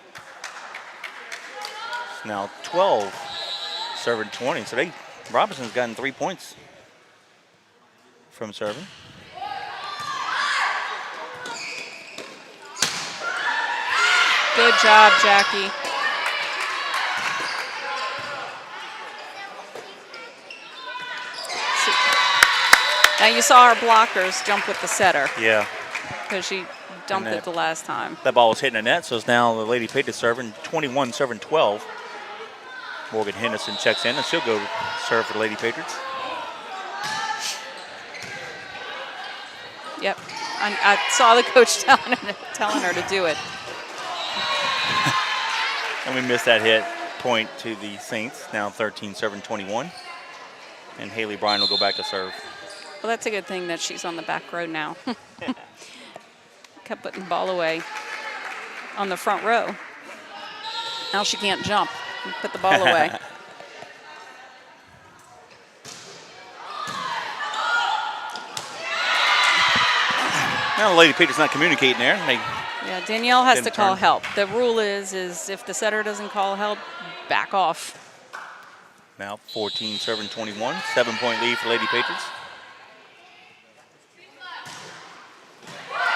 A: It's now 12 serving 20. So Robinson's gotten 3 points from serving.
C: Good job, Jackie. Now you saw our blockers jump with the setter
A: Yeah.
C: because she dumped it the last time.
A: That ball was hitting the net, so it's now the Lady Patriots serving 21 serving 12. Morgan Henderson checks in, and she'll go serve for the Lady Patriots.
C: Yep. I saw the coach telling her to do it.
A: And we missed that hit. Point to the Saints, now 13 serving 21. And Haley Bryan will go back to serve.
C: Well, that's a good thing that she's on the back row now. Kept putting the ball away on the front row. Now she can't jump and put the ball away.
A: Now the Lady Patriots not communicating there.
C: Yeah, Danielle has to
A: Didn't
C: call
A: turn.
C: help. The rule is if the setter doesn't call help, back off.
A: Now 14 serving 21. 7-point lead for Lady Patriots.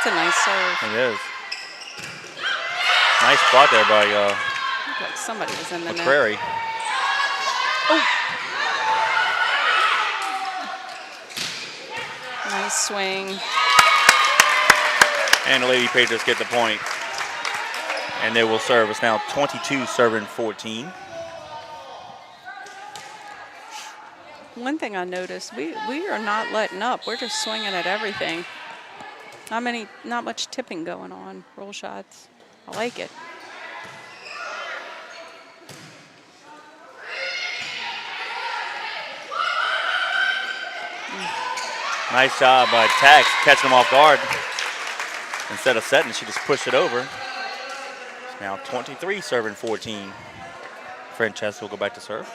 C: It's a nice serve.
A: It is. Nice spot there by
C: Looked like somebody was in the net.
A: McCrary.
C: Nice swing.
A: And the Lady Patriots get the point. And they will serve. It's now 22 serving 14.
C: One thing I noticed, we are not letting up. We're just swinging at everything. Not much tipping going on. Roll shots. I like it.
A: Nice job by Tax catching them off guard. Instead of setting, she just pushed it over. It's now 23 serving 14. Francesca will go back to serve.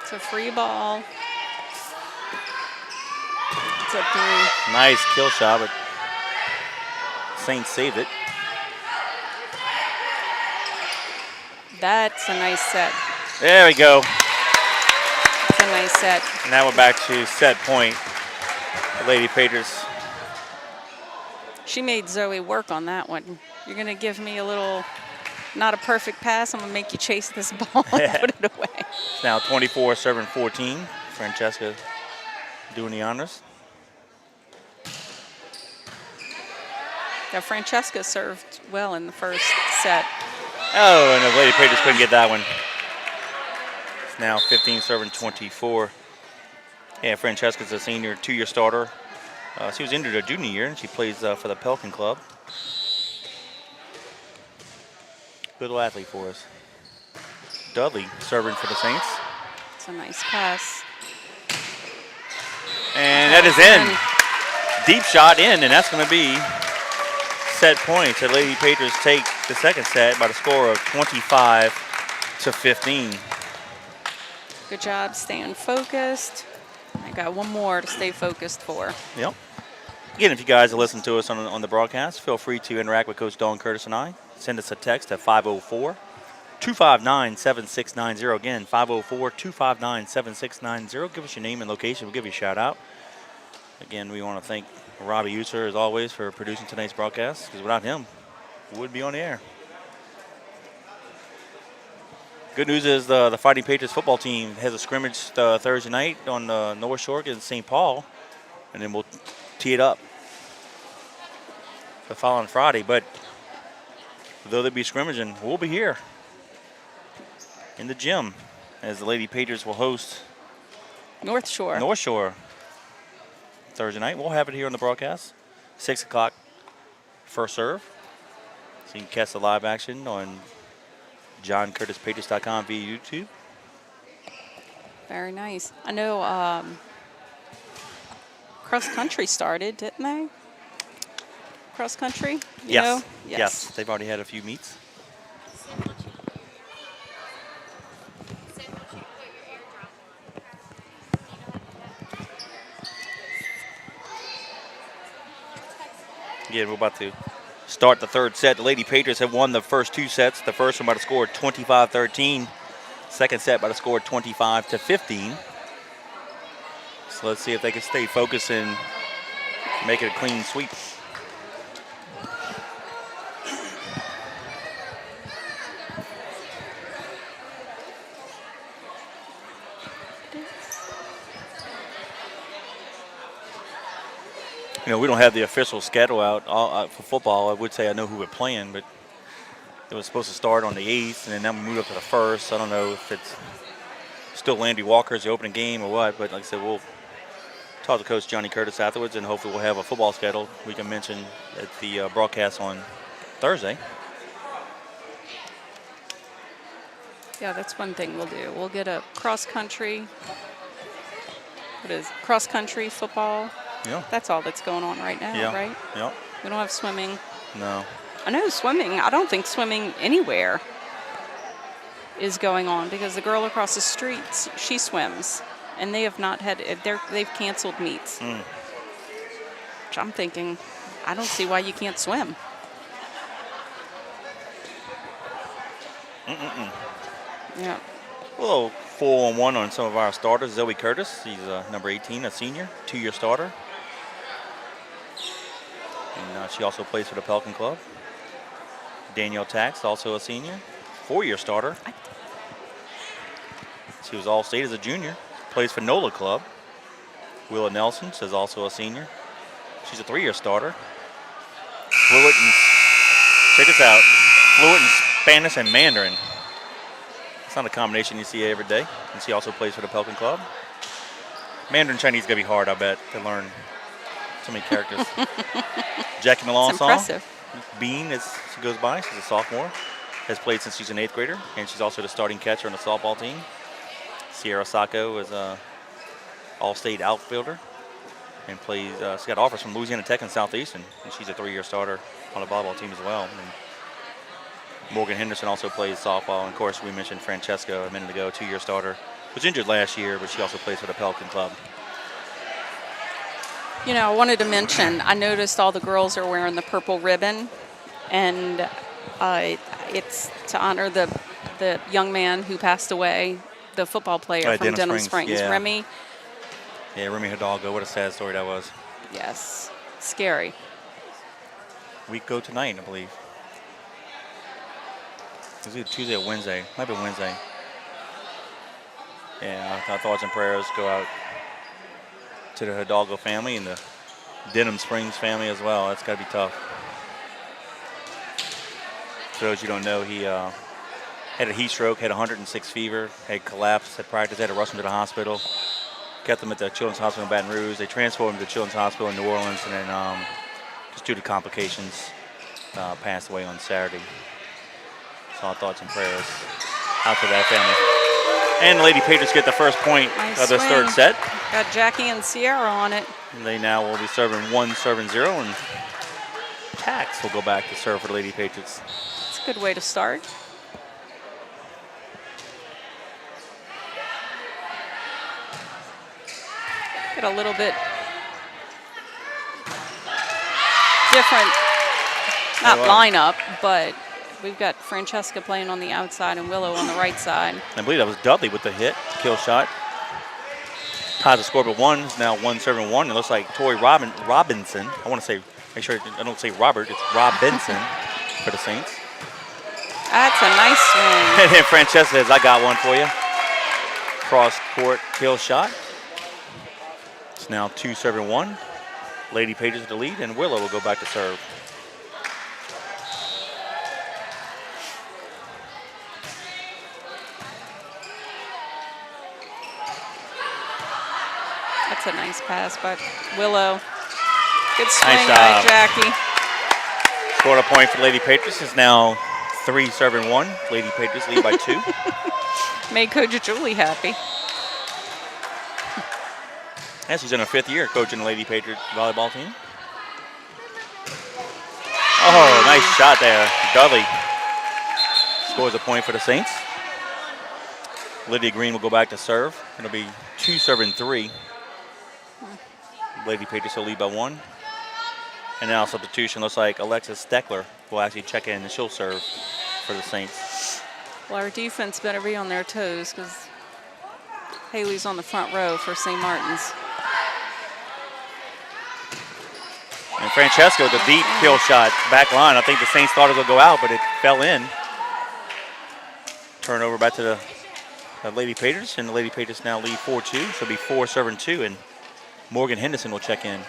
C: It's a free ball. It's a 3.
A: Nice kill shot, but Saints saved it.
C: That's a nice set.
A: There we go.
C: It's a nice set.
A: And now we're back to set point. The Lady Patriots.
C: She made Zoe work on that one. You're going to give me a little, not a perfect pass. I'm going to make you chase this ball and put it away.
A: It's now 24 serving 14. Francesca doing the honors.
C: Yeah, Francesca served well in the first set.
A: Oh, and the Lady Patriots couldn't get that one. It's now 15 serving 24. Yeah, Francesca's a senior, 2-year starter. She was injured her junior year, and she plays for the Pelican Club. Good little athlete for us. Dudley serving for the Saints.
C: It's a nice pass.
A: And that is in. Deep shot in, and that's going to be set points. The Lady Patriots take the second set by the score of 25-15.
C: Good job staying focused. I got one more to stay focused for.
A: Yep. Again, if you guys are listening to us on the broadcast, feel free to interact with Coach Dawn Curtis and I. Send us a text at 504-259-7690. Again, 504-259-7690. Give us your name and location. We'll give you a shout out. Again, we want to thank Robbie User, as always, for producing tonight's broadcast, because without him, we wouldn't be on the air. Good news is the Fighting Patriots football team has a scrimmage Thursday night on the North Shore against St. Paul, and then we'll tee it up the following Friday. But though they be scrimmaging, we'll be here in the gym as the Lady Patriots will host
C: North Shore.
A: North Shore Thursday night. We'll have it here on the broadcast. 6 o'clock first serve. So you can catch the live action on JohnCurtisPatriots.com via YouTube.
C: Very nice. I know cross country started, didn't they? Cross country? You know?
A: Yes. They've already had a few meets. Again, we're about to start the third set. The Lady Patriots have won the first two sets. The first one by the score of 25-13. Second set by the score of 25-15. So let's see if they can stay focused and make it a clean sweep. You know, we don't have the official schedule out for football. I would say I know who we're playing, but it was supposed to start on the 8th, and then we moved up to the 1st. I don't know if it's still Landry Walker's the opening game or what, but like I said, we'll talk to Coach Johnny Curtis afterwards, and hopefully we'll have a football schedule we can mention at the broadcast on Thursday.
C: Yeah, that's one thing we'll do. We'll get a cross country. Cross country football?
A: Yeah.
C: That's all that's going on right now, right?
A: Yeah.
C: We don't have swimming.
A: No.
C: I know swimming. I don't think swimming anywhere is going on because the girl across the street, she swims, and they have not had. They've canceled meets. Which I'm thinking, I don't see why you can't swim. Yeah.
A: A little 4-on-1 on some of our starters. Zoe Curtis, she's number 18, a senior, 2-year starter. And she also plays for the Pelican Club. Danielle Tax, also a senior, 4-year starter. She was All-State as a junior, plays for NOLA Club. Willa Nelson is also a senior. She's a 3-year starter. Fluent in, check this out, fluent in Spanish and Mandarin. It's not a combination you see every day. And she also plays for the Pelican Club. Mandarin Chinese is going to be hard, I bet, to learn so many characters. Jackie Melanson, Bean, as she goes by, she's a sophomore, has played since she's an 8th grader, and she's also the starting catcher on the softball team. Sierra Sacco is a all-state outfielder and plays. She got offers from Louisiana Tech and Southeastern, and she's a 3-year starter on the volleyball team as well. And Morgan Henderson also plays softball, and of course we mentioned Francesca a minute ago, 2-year starter. Was injured last year, but she also plays for the Pelican Club.
C: You know, I wanted to mention, I noticed all the girls are wearing the purple ribbon, and it's to honor the young man who passed away, the football player from Denham Springs,
A: yeah.
C: Remy.
A: Yeah, Remy Hidalgo. What a sad story that was.
C: Yes, scary.
A: Week ago tonight, I believe. It was either Tuesday or Wednesday. Might be Wednesday. Yeah, our thoughts and prayers go out to the Hidalgo family and the Denham Springs family as well. That's got to be tough. For those you don't know, he had a heat stroke, had 106 fever, had collapsed at practice, had to rush him to the hospital. Kept him at the Children's Hospital in Baton Rouge. They transported him to the Children's Hospital in New Orleans, and then just due to complications, passed away on Saturday. So our thoughts and prayers out to that family. And the Lady Patriots get the first point of this third set.
C: Got Jackie and Sierra on it.
A: And they now will be serving 1, serving 0, and Tax will go back to serve for the Lady Patriots.
C: It's a good way to start. Get a little bit different, not lineup, but we've got Francesca playing on the outside and Willow on the right side.
A: I believe that was Dudley with the hit, kill shot. Ties the score but one. It's now 1-7-1. It looks like Tori Robinson. I want to say, make sure I don't say Robert. It's Robinson for the Saints.
C: That's a nice swing.
A: And then Francesca says, I got one for you. Cross court kill shot. It's now 2-7-1. Lady Patriots with the lead, and Willow will go back to serve.
C: That's a nice pass by Willow. Good swing
A: Nice
C: by
A: job.
C: Jackie.
A: Scored a point for Lady Patriots. It's now 3-7-1. Lady Patriots lead by 2.
C: Made Coach Julie happy.
A: And she's in her 5th year coaching the Lady Patriot volleyball team. Oh, nice shot there. Dudley scores a point for the Saints. Lydia Green will go back to serve. It'll be 2-7-3. Lady Patriots will lead by 1. And now substitution looks like Alexis Steckler will actually check in and she'll serve for the Saints.
C: Well, our defense better be on their toes because Haley's on the front row for St. Martin's.
A: And Francesca with a deep kill shot, back line. I think the Saints thought it would go out, but it fell in. Turnover back to the Lady Patriots, and the Lady Patriots now lead 4-2. So it'll be 4-7-2, and Morgan Henderson will check in.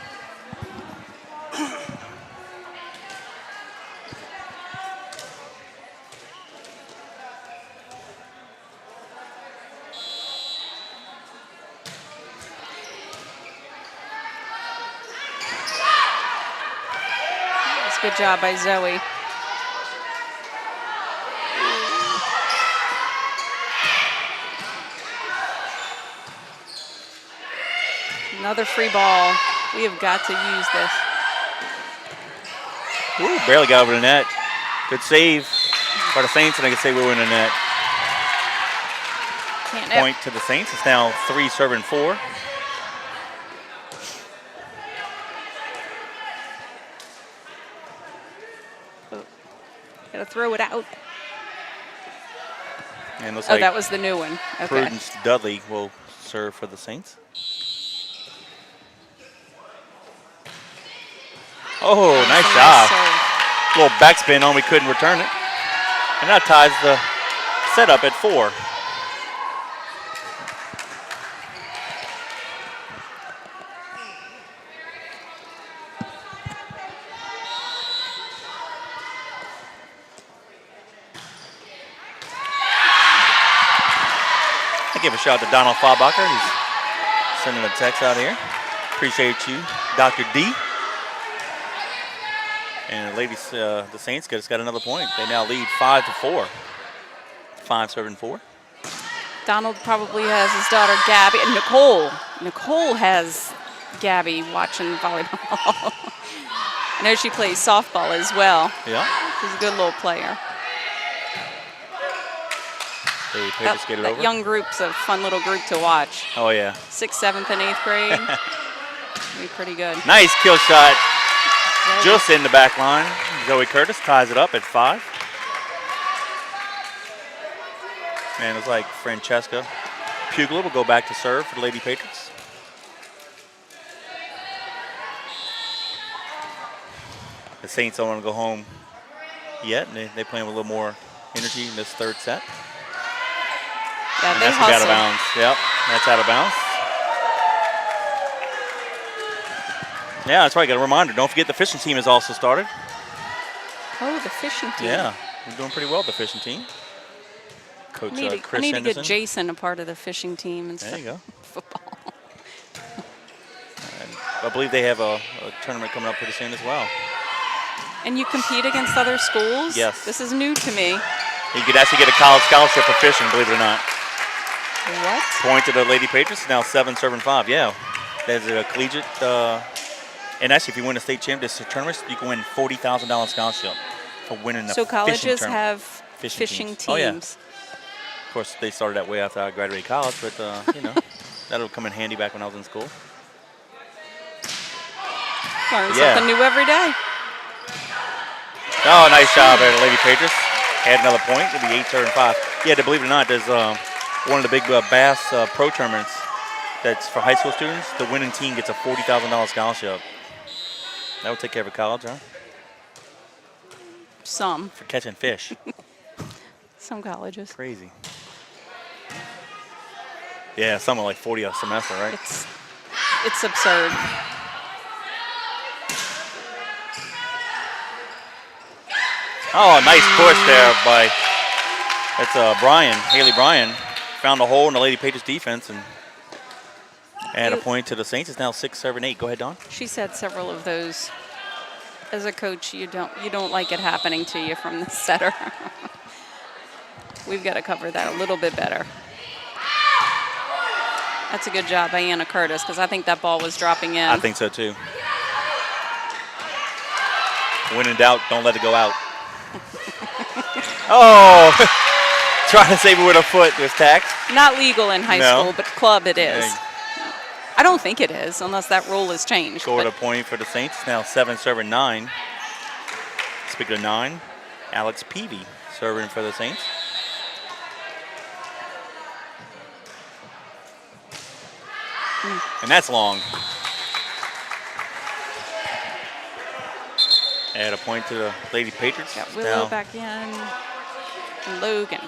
C: Good job by Zoe. Another free ball. We have got to use this.
A: Ooh, barely got over the net. Good save by the Saints, and I can say we were in the net. Point to the Saints. It's now 3-7-4.
C: Gotta throw it out.
A: And looks
C: Oh,
A: like
C: that was the new one. Okay.
A: Prudence Dudley will serve for the Saints. Oh, nice job. Little backspin on, we couldn't return it. And that ties the setup at 4. I give a shout out to Donald Fabacher. He's sending a text out here. Appreciate you, Dr. D. And the ladies, the Saints just got another point. They now lead 5-4. 5-7-4.
C: Donald probably has his daughter Gabby and Nicole. Nicole has Gabby watching volleyball. I know she plays softball as well.
A: Yeah.
C: She's a good little player.
A: They Patriots get it
C: That
A: over.
C: young group's a fun little group to watch.
A: Oh, yeah.
C: 6th, 7th, and 8th grade. Be pretty good.
A: Nice kill shot. Just in the back line. Zoe Curtis ties it up at 5. And it's like Francesca Pugler will go back to serve for the Lady Patriots. The Saints don't want to go home yet, and they play with a little more energy in this 3rd set.
C: Yeah,
A: And
C: they
A: that's out of
C: hustle.
A: bounds. Yep, that's out of bounds. Yeah, that's right. Got a reminder. Don't forget the fishing team has also started.
C: Oh, the fishing team.
A: Yeah, we're doing pretty well, the fishing team. Coach
C: I need
A: Chris
C: to
A: Henderson.
C: get Jason a part of the fishing team and
A: There
C: stuff.
A: you go.
C: Football.
A: And I believe they have a tournament coming up pretty soon as well.
C: And you compete against other schools?
A: Yes.
C: This is new to me.
A: You could actually get a college scholarship for fishing, believe it or not.
C: What?
A: Point to the Lady Patriots, now 7-5. Yeah, there's a collegiate And actually, if you win a state championship tournament, you can win $40,000 scholarship for winning the
C: So
A: fishing
C: colleges
A: tournament.
C: have fishing teams.
A: Oh, yeah. Of course, they started that way after I graduated college, but, you know, that'll come in handy back when I was in school.
C: Learn something new every day.
A: Oh, nice job there, Lady Patriots. Add another point. It'll be 8-5. Yeah, to believe it or not, there's one of the big bass pro tournaments that's for high school students. The winning team gets a $40,000 scholarship. That would take care of a college, huh?
C: Some.
A: For catching fish.
C: Some colleges.
A: Crazy. Yeah, something like 40 a semester, right?
C: It's absurd.
A: Oh, nice push there by Haley Bryan. Found a hole in the Lady Patriots defense and add a point to the Saints. It's now 6-8. Go ahead, Dawn.
C: She's had several of those. As a coach, you don't like it happening to you from the setter. We've got to cover that a little bit better. That's a good job by Anna Curtis because I think that ball was dropping in.
A: I think so too. When in doubt, don't let it go out. Oh, trying to save it with a foot was taxed.
C: Not legal in high
A: No.
C: school, but club it is.
A: Dang.
C: I don't think it is unless that rule has changed.
A: Scored a
C: but
A: point for the Saints. Now 7-9. Speaking of 9, Alex Peavy serving for the Saints. And that's long. Add a point to the Lady Patriots.
C: Got Willow back in. And Logan.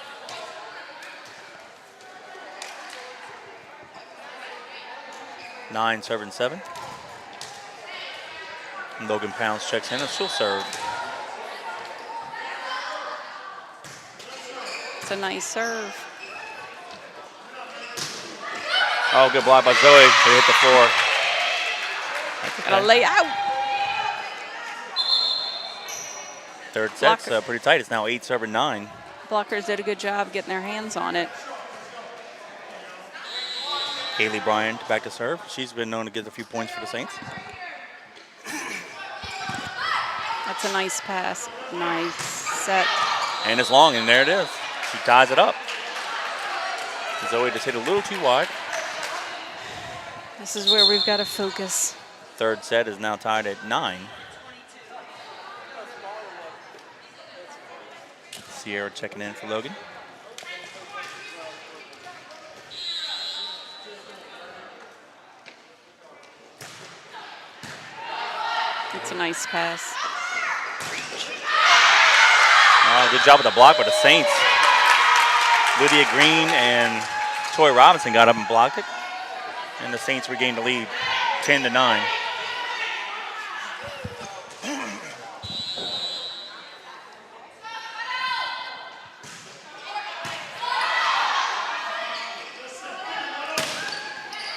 A: 9-7. And Logan Pounds checks in and she'll serve.
C: It's a nice serve.
A: Oh, good block by Zoe. They hit the floor.
C: Gotta lay out.
A: Third set's
C: Blocker.
A: pretty tight. It's now 8-9.
C: Blockers did a good job getting their hands on it.
A: Haley Bryant back to serve. She's been known to get a few points for the Saints.
C: That's a nice pass. Nice set.
A: And it's long, and there it is. She ties it up. Zoe just hit a little too wide.
C: This is where we've got to focus.
A: Third set is now tied at 9. Sierra checking in for Logan.
C: It's a nice pass.
A: Oh, good job with the block by the Saints. Lydia Green and Toy Robinson got up and blocked it. And the Saints regained the lead, 10-9.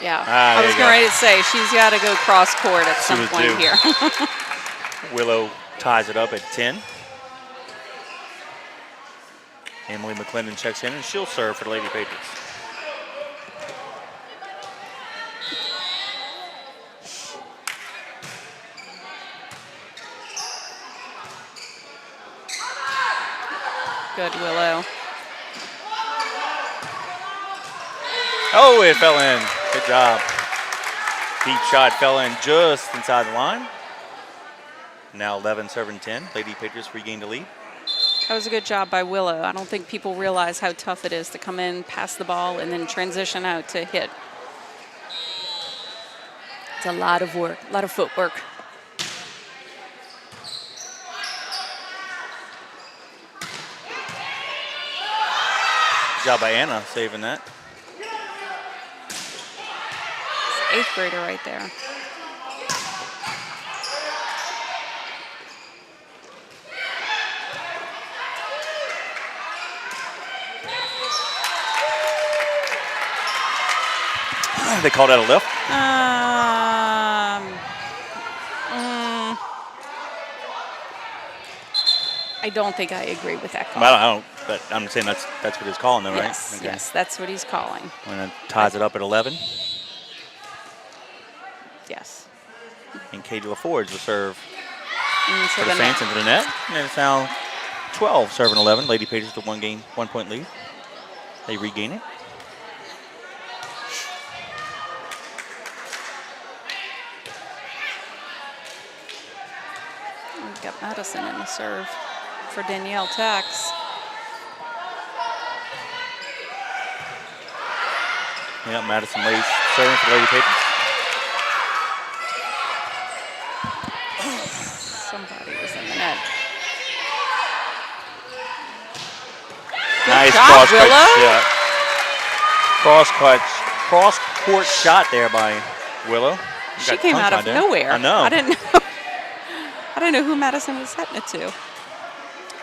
C: Yeah,
A: Ah,
C: I
A: there
C: was
A: you
C: getting
A: go.
C: ready to say she's got to go cross court at some
A: was
C: point
A: due.
C: here.
A: Willow ties it up at 10. Emily McClendon checks in, and she'll serve for the Lady Patriots.
C: Good, Willow.
A: Oh, it fell in. Good job. Deep shot fell in just inside the line. Now 11-10. Lady Patriots regained the lead.
C: That was a good job by Willow. I don't think people realize how tough it is to come in, pass the ball, and then transition out to hit. It's a lot of work, a lot of footwork.
A: Good job by Anna saving that.
C: It's 8th grader right there.
A: They called that a lift.
C: I don't think I agree with that call.
A: Well, I don't, but I'm saying that's what he's calling, though, right?
C: Yes,
A: Okay.
C: yes, that's what he's calling.
A: And it ties it up at 11.
C: Yes.
A: And Katie LaForge will serve
C: Into
A: for the
C: the
A: Saints
C: net.
A: into the net. And it's now 12 serving 11. Lady Patriots with 1 point lead. They regain it.
C: We've got Madison in the serve for Danielle Tax.
A: Yeah, Madison Lace serving for the Lady Patriots.
C: Somebody was in the net.
A: Nice
C: job,
A: cross court.
C: Willow.
A: Yeah. Cross court shot there by Willow.
C: She came out of nowhere.
A: I know.
C: I didn't know. I didn't know who Madison was setting it to.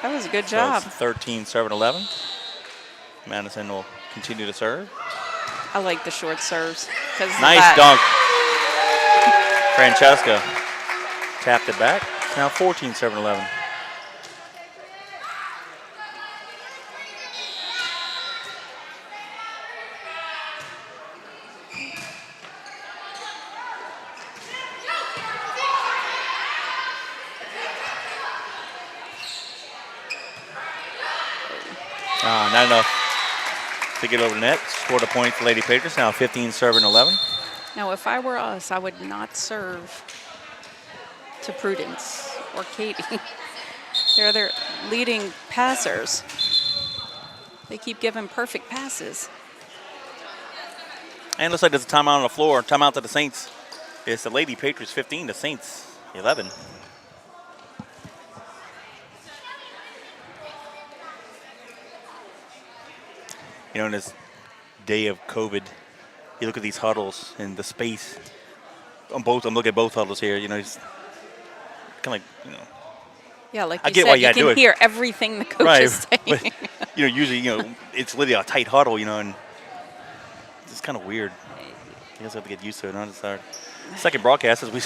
C: That was a good job.
A: So it's 13 serving 11. Madison will continue to serve.
C: I like the short serves.
A: Nice dunk. Francesca tapped it back. It's now 14 serving 11. Not enough to get over the net. Scored a point for Lady Patriots. Now 15 serving 11.
C: Now, if I were us, I would not serve to Prudence or Katie. They're their leading passers. They keep giving perfect passes.
A: And looks like there's a timeout on the floor. Timeout to the Saints. It's the Lady Patriots 15, the Saints 11. You know, in this day of COVID, you look at these huddles and the space on both. I'm looking at both huddles here. You know, it's kind of like, you know.
C: Yeah, like
A: I
C: you
A: get
C: said,
A: why you
C: you
A: gotta do
C: can
A: it.
C: hear everything the coach is saying.
A: But, you know, usually, you know, it's literally a tight huddle, you know, and it's kind of weird. You guys have to get used to it. It's our second broadcast as we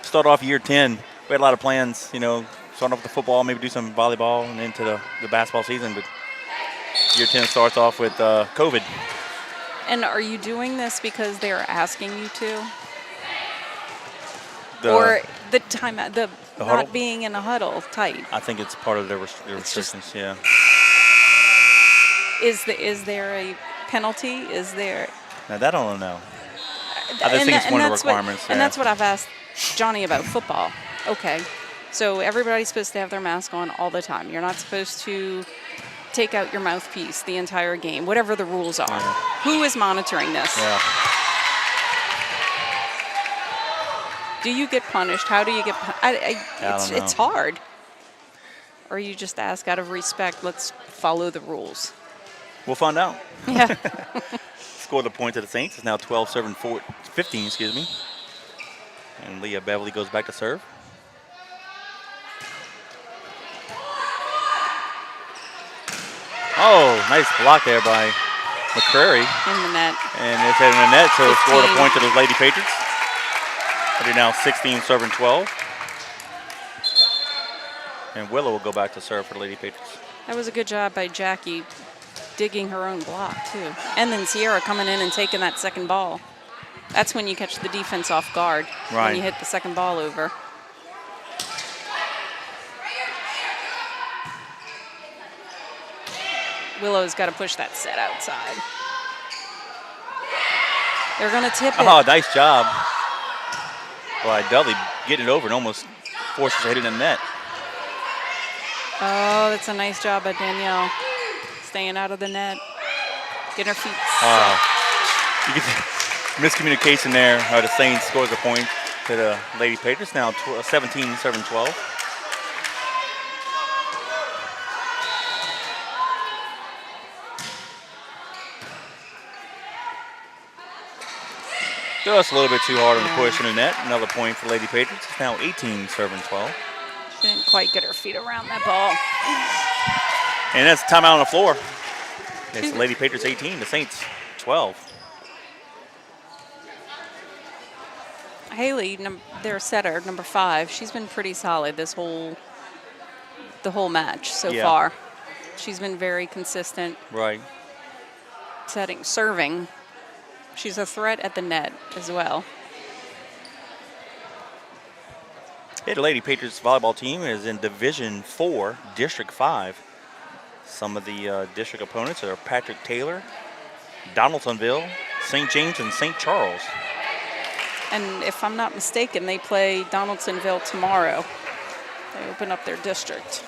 A: start off year 10. We had a lot of plans, you know, start off with the football, maybe do some volleyball and into the basketball season. But year 10 starts off with COVID.
C: And are you doing this because they're asking you to? Or the time, the not
A: huddle?
C: being in a huddle tight?
A: I think it's part of their restrictions, yeah.
C: Is there a penalty? Is there?
A: Now, that I don't know. I just think it's one of the requirements.
C: And that's what I've asked Johnny about football. Okay, so everybody's supposed to have their mask on all the time. You're not supposed to take out your mouthpiece the entire game, whatever the rules are.
A: Yeah.
C: Who is monitoring this?
A: Yeah.
C: Do you get punished? How do you get punished?
A: don't know.
C: It's hard. Or you just ask out of respect, let's follow the rules.
A: We'll find out.
C: Yeah.
A: Scored the point to the Saints. It's now 15, excuse me. And Leah Beverly goes back to serve. Oh, nice block there by McCrary.
C: In the net.
A: And it's heading in the net, so
C: 15.
A: scored a point to the Lady Patriots. They're now 16 serving 12. And Willow will go back to serve for the Lady Patriots.
C: That was a good job by Jackie digging her own block, too. And then Sierra coming in and taking that second ball. That's when you catch the defense off guard.
A: Right.
C: When you hit the second ball over. Willow's got to push that set outside. They're going to tip it.
A: Oh, nice job by Dudley getting it over and almost forces her to hit it in the net.
C: Oh, that's a nice job by Danielle. Staying out of the net. Getting her feet
A: You get the miscommunication there. The Saints scores a point to the Lady Patriots. Now 17 serving 12. Just a little bit too hard on the push in the net. Another point for Lady Patriots. It's now 18 serving 12.
C: She didn't quite get her feet around that ball.
A: And that's timeout on the floor. It's the Lady Patriots 18, the Saints 12.
C: Haley, their setter, number 5, she's been pretty solid the whole match so far. She's been very consistent.
A: Right.
C: Serving. She's a threat at the net as well.
A: Hey, the Lady Patriots volleyball team is in Division 4, District 5. Some of the district opponents are Patrick Taylor, Donaldsonville, St. James, and St. Charles.
C: And if I'm not mistaken, they play Donaldsonville tomorrow. They open up their district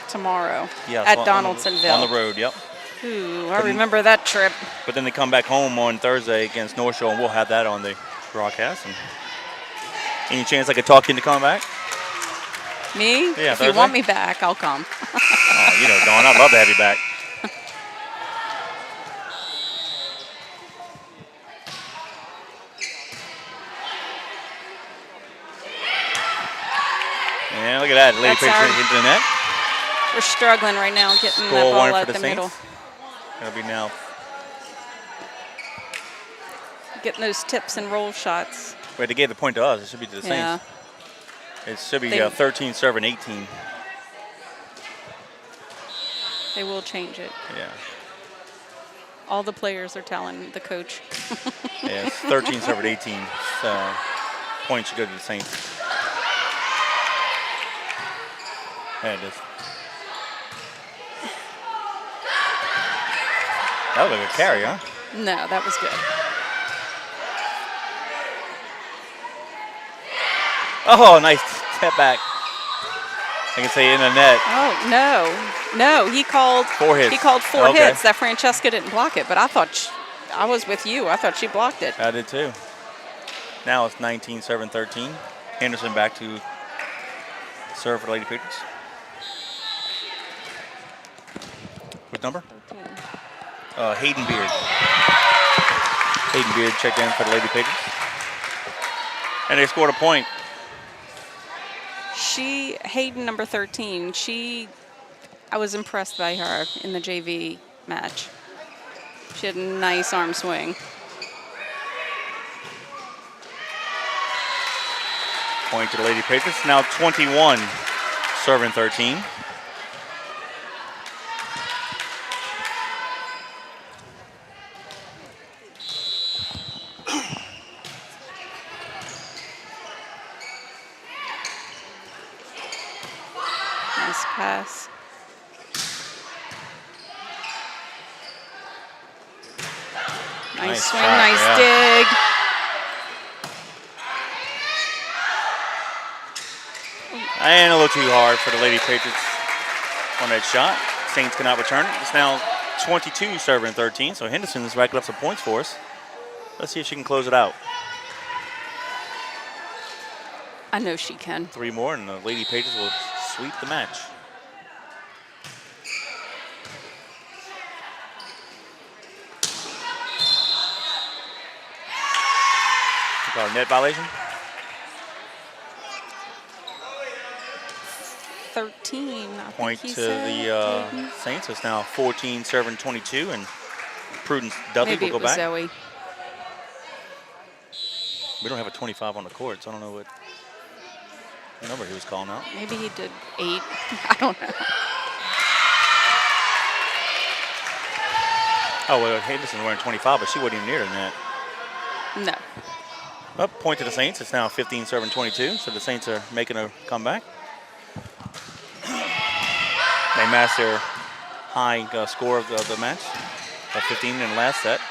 C: tomorrow at Donaldsonville.
A: On the road, yep.
C: Ooh, I remember that trip.
A: But then they come back home on Thursday against North Shore, and we'll have that on the broadcast. And any chance I could talk you into coming back?
C: Me?
A: Yeah,
C: if
A: Thursday?
C: you want me back, I'll come.
A: Oh, you know, Dawn, I'd love to have you back. Yeah, look at that. Lady Patriots into the net.
C: We're struggling right now getting the
A: Score
C: ball
A: one
C: out
A: for
C: the
A: the
C: middle.
A: Saints. It'll be now.
C: Getting those tips and roll shots.
A: Wait, they gave the point to us. It should be to the
C: Yeah.
A: Saints. It should be
C: They-
A: 13 serving 18.
C: They will change it.
A: Yeah.
C: All the players are telling the coach.
A: Yeah, it's 13 serving 18. So points should go to the Saints. There it is. That was like a carry, huh?
C: No, that was good.
A: Oh, nice step back. I can say in the net.
C: Oh no, he called
A: 4 hits.
C: He called 4
A: Okay.
C: hits. That Francesca didn't block it, but I thought I was with you. I thought she blocked it.
A: I did too. Now it's 19 serving 13. Henderson back to serve for the Lady Patriots. What number? Hayden Beard. Hayden Beard checked in for the Lady Patriots. And they scored a point.
C: Hayden, number 13, I was impressed by her in the JV match. She had a nice arm swing.
A: Point to the Lady Patriots. Now 21 serving 13.
C: Nice pass. Nice swing,
A: shot,
C: nice
A: yeah.
C: dig.
A: And a little too hard for the Lady Patriots on that shot. Saints cannot return it. It's now 22 serving 13, so Henderson is racking up some points for us. Let's see if she can close it out.
C: I know she can.
A: 3 more, and the Lady Patriots will sweep the match. Call it net violation.
C: 13. I
A: Point
C: think he
A: to
C: said,
A: the
C: Hayden.
A: Saints. It's now 14 serving 22, and Prudence Dudley
C: Maybe
A: will
C: it
A: go
C: was
A: back.
C: Zoe.
A: We don't have a 25 on the court, so I don't know what number he was calling out.
C: Maybe he did 8. I don't know.
A: Oh, well, Henderson's wearing 25, but she wasn't even near the net.
C: No.
A: Up, point to the Saints. It's now 15 serving 22, so the Saints are making a comeback. They matched their high score of the match, 15 in the last set.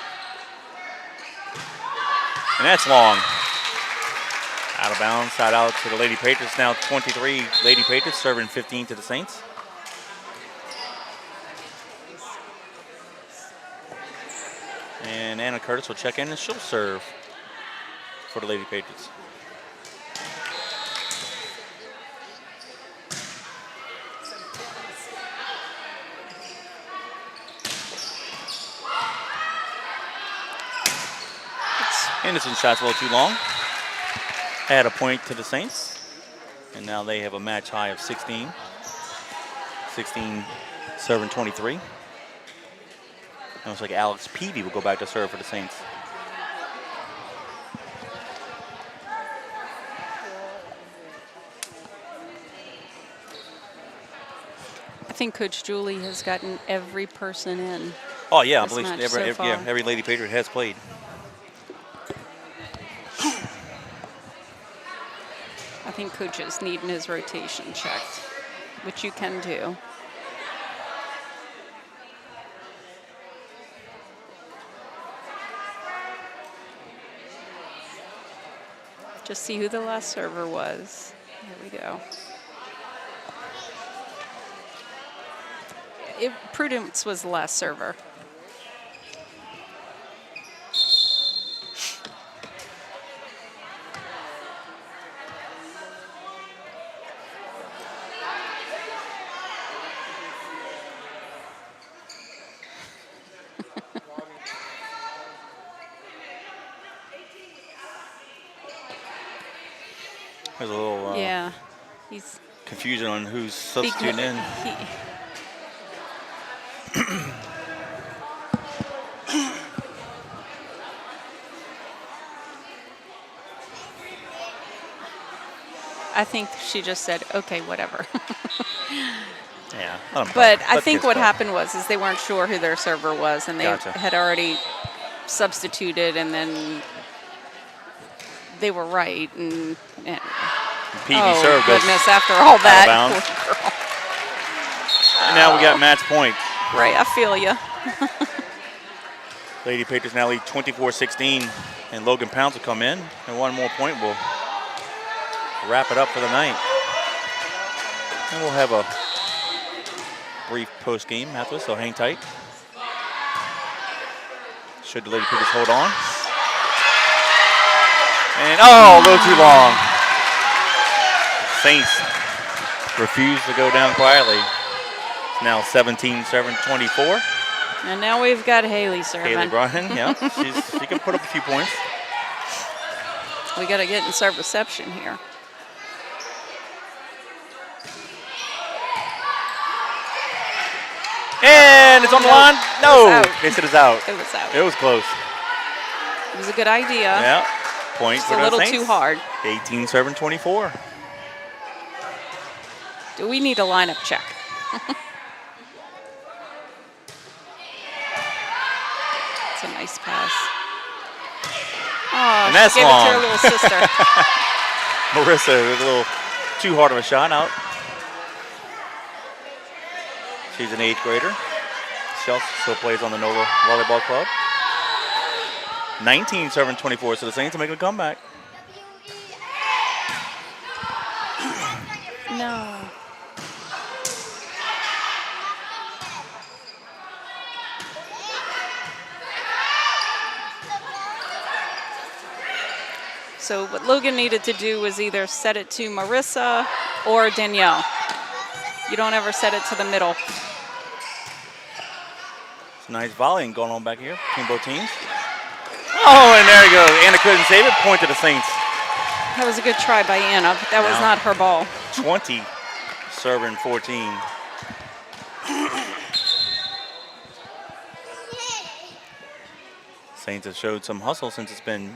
A: And that's long. Out of bounds, side out to the Lady Patriots. Now 23 Lady Patriots serving 15 to the Saints. And Anna Curtis will check in and she'll serve for the Lady Patriots. Henderson's shot's a little too long. Add a point to the Saints. And now they have a match high of 16. 16 serving 23. Looks like Alex Peavy will go back to serve for the Saints.
C: I think Coach Julie has gotten every person in.
A: Oh, yeah, I
C: This
A: believe
C: match
A: every,
C: so
A: yeah,
C: far.
A: every Lady Patriot has played.
C: I think Coach is needing his rotation checked, which you can do. Just see who the last server was. Here we go. Prudence was the last server.
A: There's a little
C: Yeah, he's
A: confusion on who's substituting in.
C: I think she just said, okay, whatever.
A: Yeah. let 'em
C: But
A: play.
C: I
A: Let the
C: think
A: kids
C: what
A: play.
C: happened was they weren't sure who their server was, and they
A: Gotcha.
C: had already substituted, and then they were right. And
A: PV
C: oh
A: serve goes
C: goodness! After all that,
A: bounds.
C: poor girl.
A: And now we got match point.
C: Right, I feel you.
A: Lady Patriots now lead 24-16, and Logan Pounds will come in, and one more point will wrap it up for the night. And we'll have a brief post game after this, so hang tight. Should the Lady Patriots hold on? And oh, a little too long. Saints refuse to go down quietly. It's now 17-7-24.
C: And now we've got Haley serving.
A: Haley Bryan, yeah, she can put up a few points.
C: We got to get in serve reception here.
A: And it's on the
C: Nope.
A: line.
C: It
A: No,
C: was out.
A: they said it's out.
C: It was out.
A: It was close.
C: It was a good idea.
A: Yeah, point
C: Just
A: for
C: a
A: the
C: little
A: Saints.
C: too hard.
A: 18-7-24.
C: Do we need a lineup check? It's a nice pass. Oh,
A: And that's
C: she gave it to
A: long.
C: her little sister.
A: Marissa with a little too hard of a shot out. She's an 8th grader. She also still plays on the NOLA Volleyball Club. 19-7-24, so the Saints are making a comeback.
C: No. So what Logan needed to do was either set it to Marissa or Danielle. You don't ever set it to the middle.
A: It's a nice volleying going on back here between both teams. Oh, and there you go. Anna couldn't save it. Point to the Saints.
C: That was a good try by Anna, but that was
A: Now.
C: not her ball.
A: 20, serving 14. Saints have showed some hustle since it's been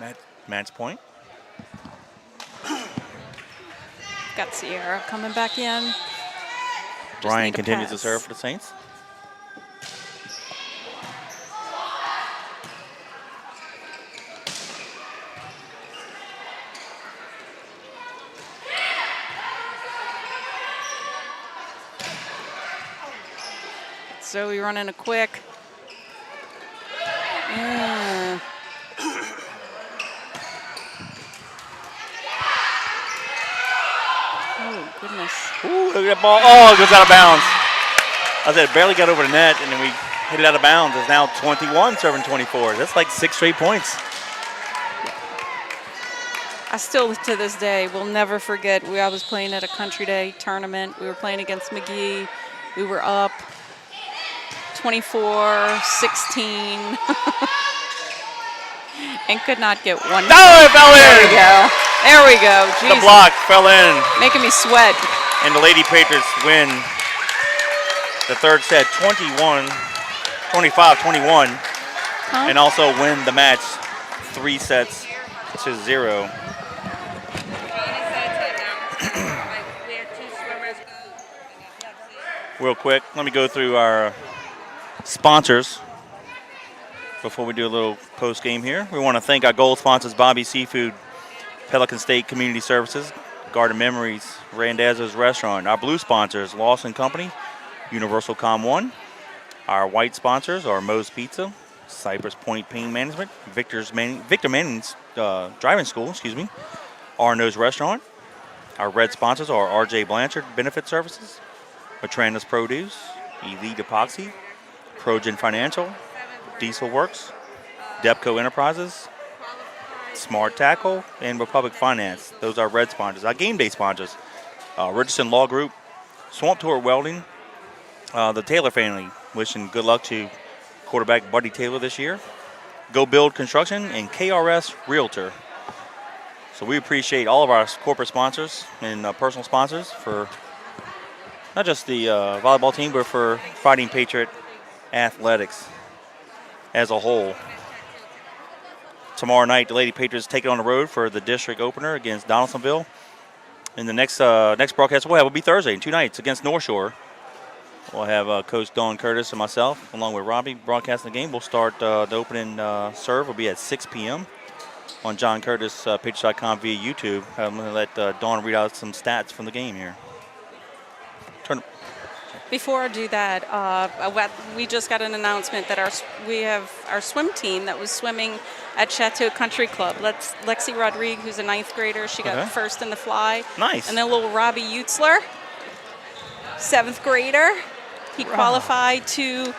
A: match point.
C: Got Sierra coming back in.
A: Brian
C: need a
A: continues to
C: pass.
A: serve for the Saints.
C: So we running a quick. Mm. Oh, goodness.
A: Ooh, look at that ball. Oh, it goes out of bounds. I said it barely got over the net, and then we hit it out of bounds. It's now 21-7-24. That's like 6 straight points.
C: I still, to this day, will never forget. I was playing at a Country Day tournament. We were playing against McGee. We were up 24-16 and could not get one.
A: No, it fell
C: There we
A: in.
C: go. There we go.
A: The
C: Jeez,
A: block fell in,
C: making me sweat.
A: and the Lady Patriots win the third set 25-21,
C: Huh?
A: and also win the match 3-0. Real quick, let me go through our sponsors before we do a little post game here. We want to thank our gold sponsors, Bobby Seafood, Pelican State Community Services, Garden Memories, Randazzo's Restaurant. Our blue sponsors, Lawson Company, Universal Com 1. Our white sponsors are Moe's Pizza, Cypress Point Pain Management, Victor Manning's Driving School, Arno's Restaurant. Our red sponsors are RJ Blanchard Benefit Services, Matranda's Produce, Elite Epoxy, Progen Financial, Diesel Works, Depco Enterprises, Smart Tackle, and Republic Finance. Those are red sponsors. Our game day sponsors, Richardson Law Group, Swamp Tour Welding, the Taylor family, wishing good luck to quarterback Buddy Taylor this year, Go Build Construction, and KRS Realtor. So we appreciate all of our corporate sponsors and personal sponsors for not just the volleyball team, but for Fighting Patriot Athletics as a whole. Tomorrow night, the Lady Patriots take it on the road for the district opener against Donaldsonville. And the next broadcast we'll be Thursday in 2 nights against North Shore. We'll have Coach Dawn Curtis and myself, along with Robbie, broadcasting the game. We'll start the opening serve will be at 6 p.m. on John Curtis, Patriots.com via YouTube. I'm going to let Dawn read out some stats from the game here.
C: Before I do that, we just got an announcement that we have our swim team that was swimming at Chateau Country Club. Lexi Rodriguez, who's a 9th grader, she got first in the fly.
A: Nice.
C: And then little Robbie Utzler, 7th grader. He qualified to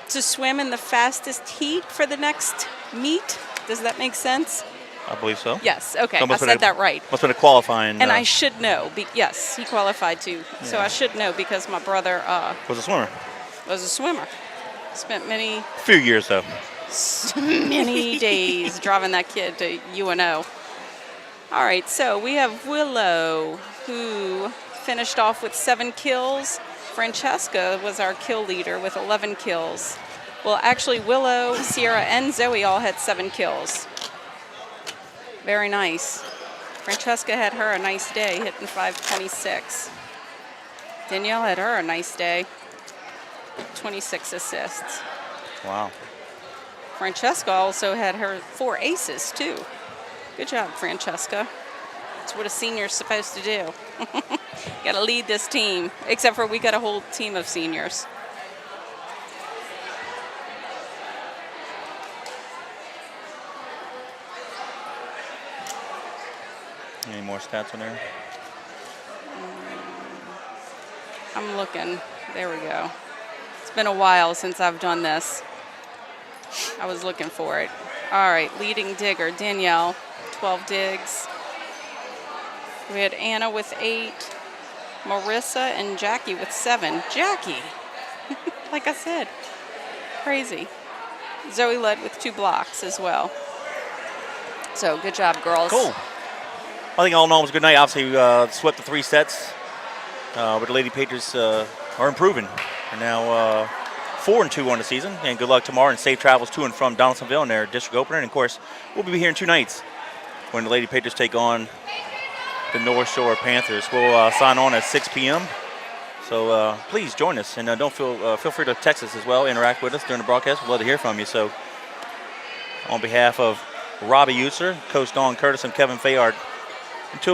C: swim in the fastest heat for the next meet. Does that make sense?
A: I believe so.
C: Yes, okay, I said that right.
A: Must have been a qualifying.
C: And I should know. Yes, he qualified too. Yeah. So I should know because my brother
A: was a swimmer.
C: Spent
A: few years, though.
C: Many days driving that kid to UNO. All right, so we have Willow, who finished off with 7 kills. Francesca was our kill leader with 11 kills. Well, actually, Willow, Sierra, and Zoe all had 7 kills. Very nice. Francesca had her a nice day, hitting 526. Danielle had her a nice day, 26 assists.
A: Wow.
C: Francesca also had her 4 aces, too. Good job, Francesca. That's what a senior's supposed to do. Got to lead this team, except for we got a whole team of seniors.
A: Any more stats on there?
C: I'm looking. There we go. It's been a while since I've done this. I was looking for it. All right, leading digger, Danielle, 12 digs. We had Anna with 8, Marissa and Jackie with 7. Jackie, like I said, crazy. Zoe led with 2 blocks as well. So good job, girls.
A: Cool. I think all in all it was a good night. Obviously, swept the 3 sets. But the Lady Patriots are improving. They're now 4-2 on the season. And good luck tomorrow and safe travels to and from Donaldsonville in their district opener. And, of course, we'll be here in 2 nights when the Lady Patriots take on the North Shore Panthers. We'll sign on at 6 p.m. So please join us. And don't feel free to text us as well, interact with us during the broadcast. We'd love to hear from you. So on behalf of Robbie User, Coach Dawn Curtis, and Kevin Fayard, until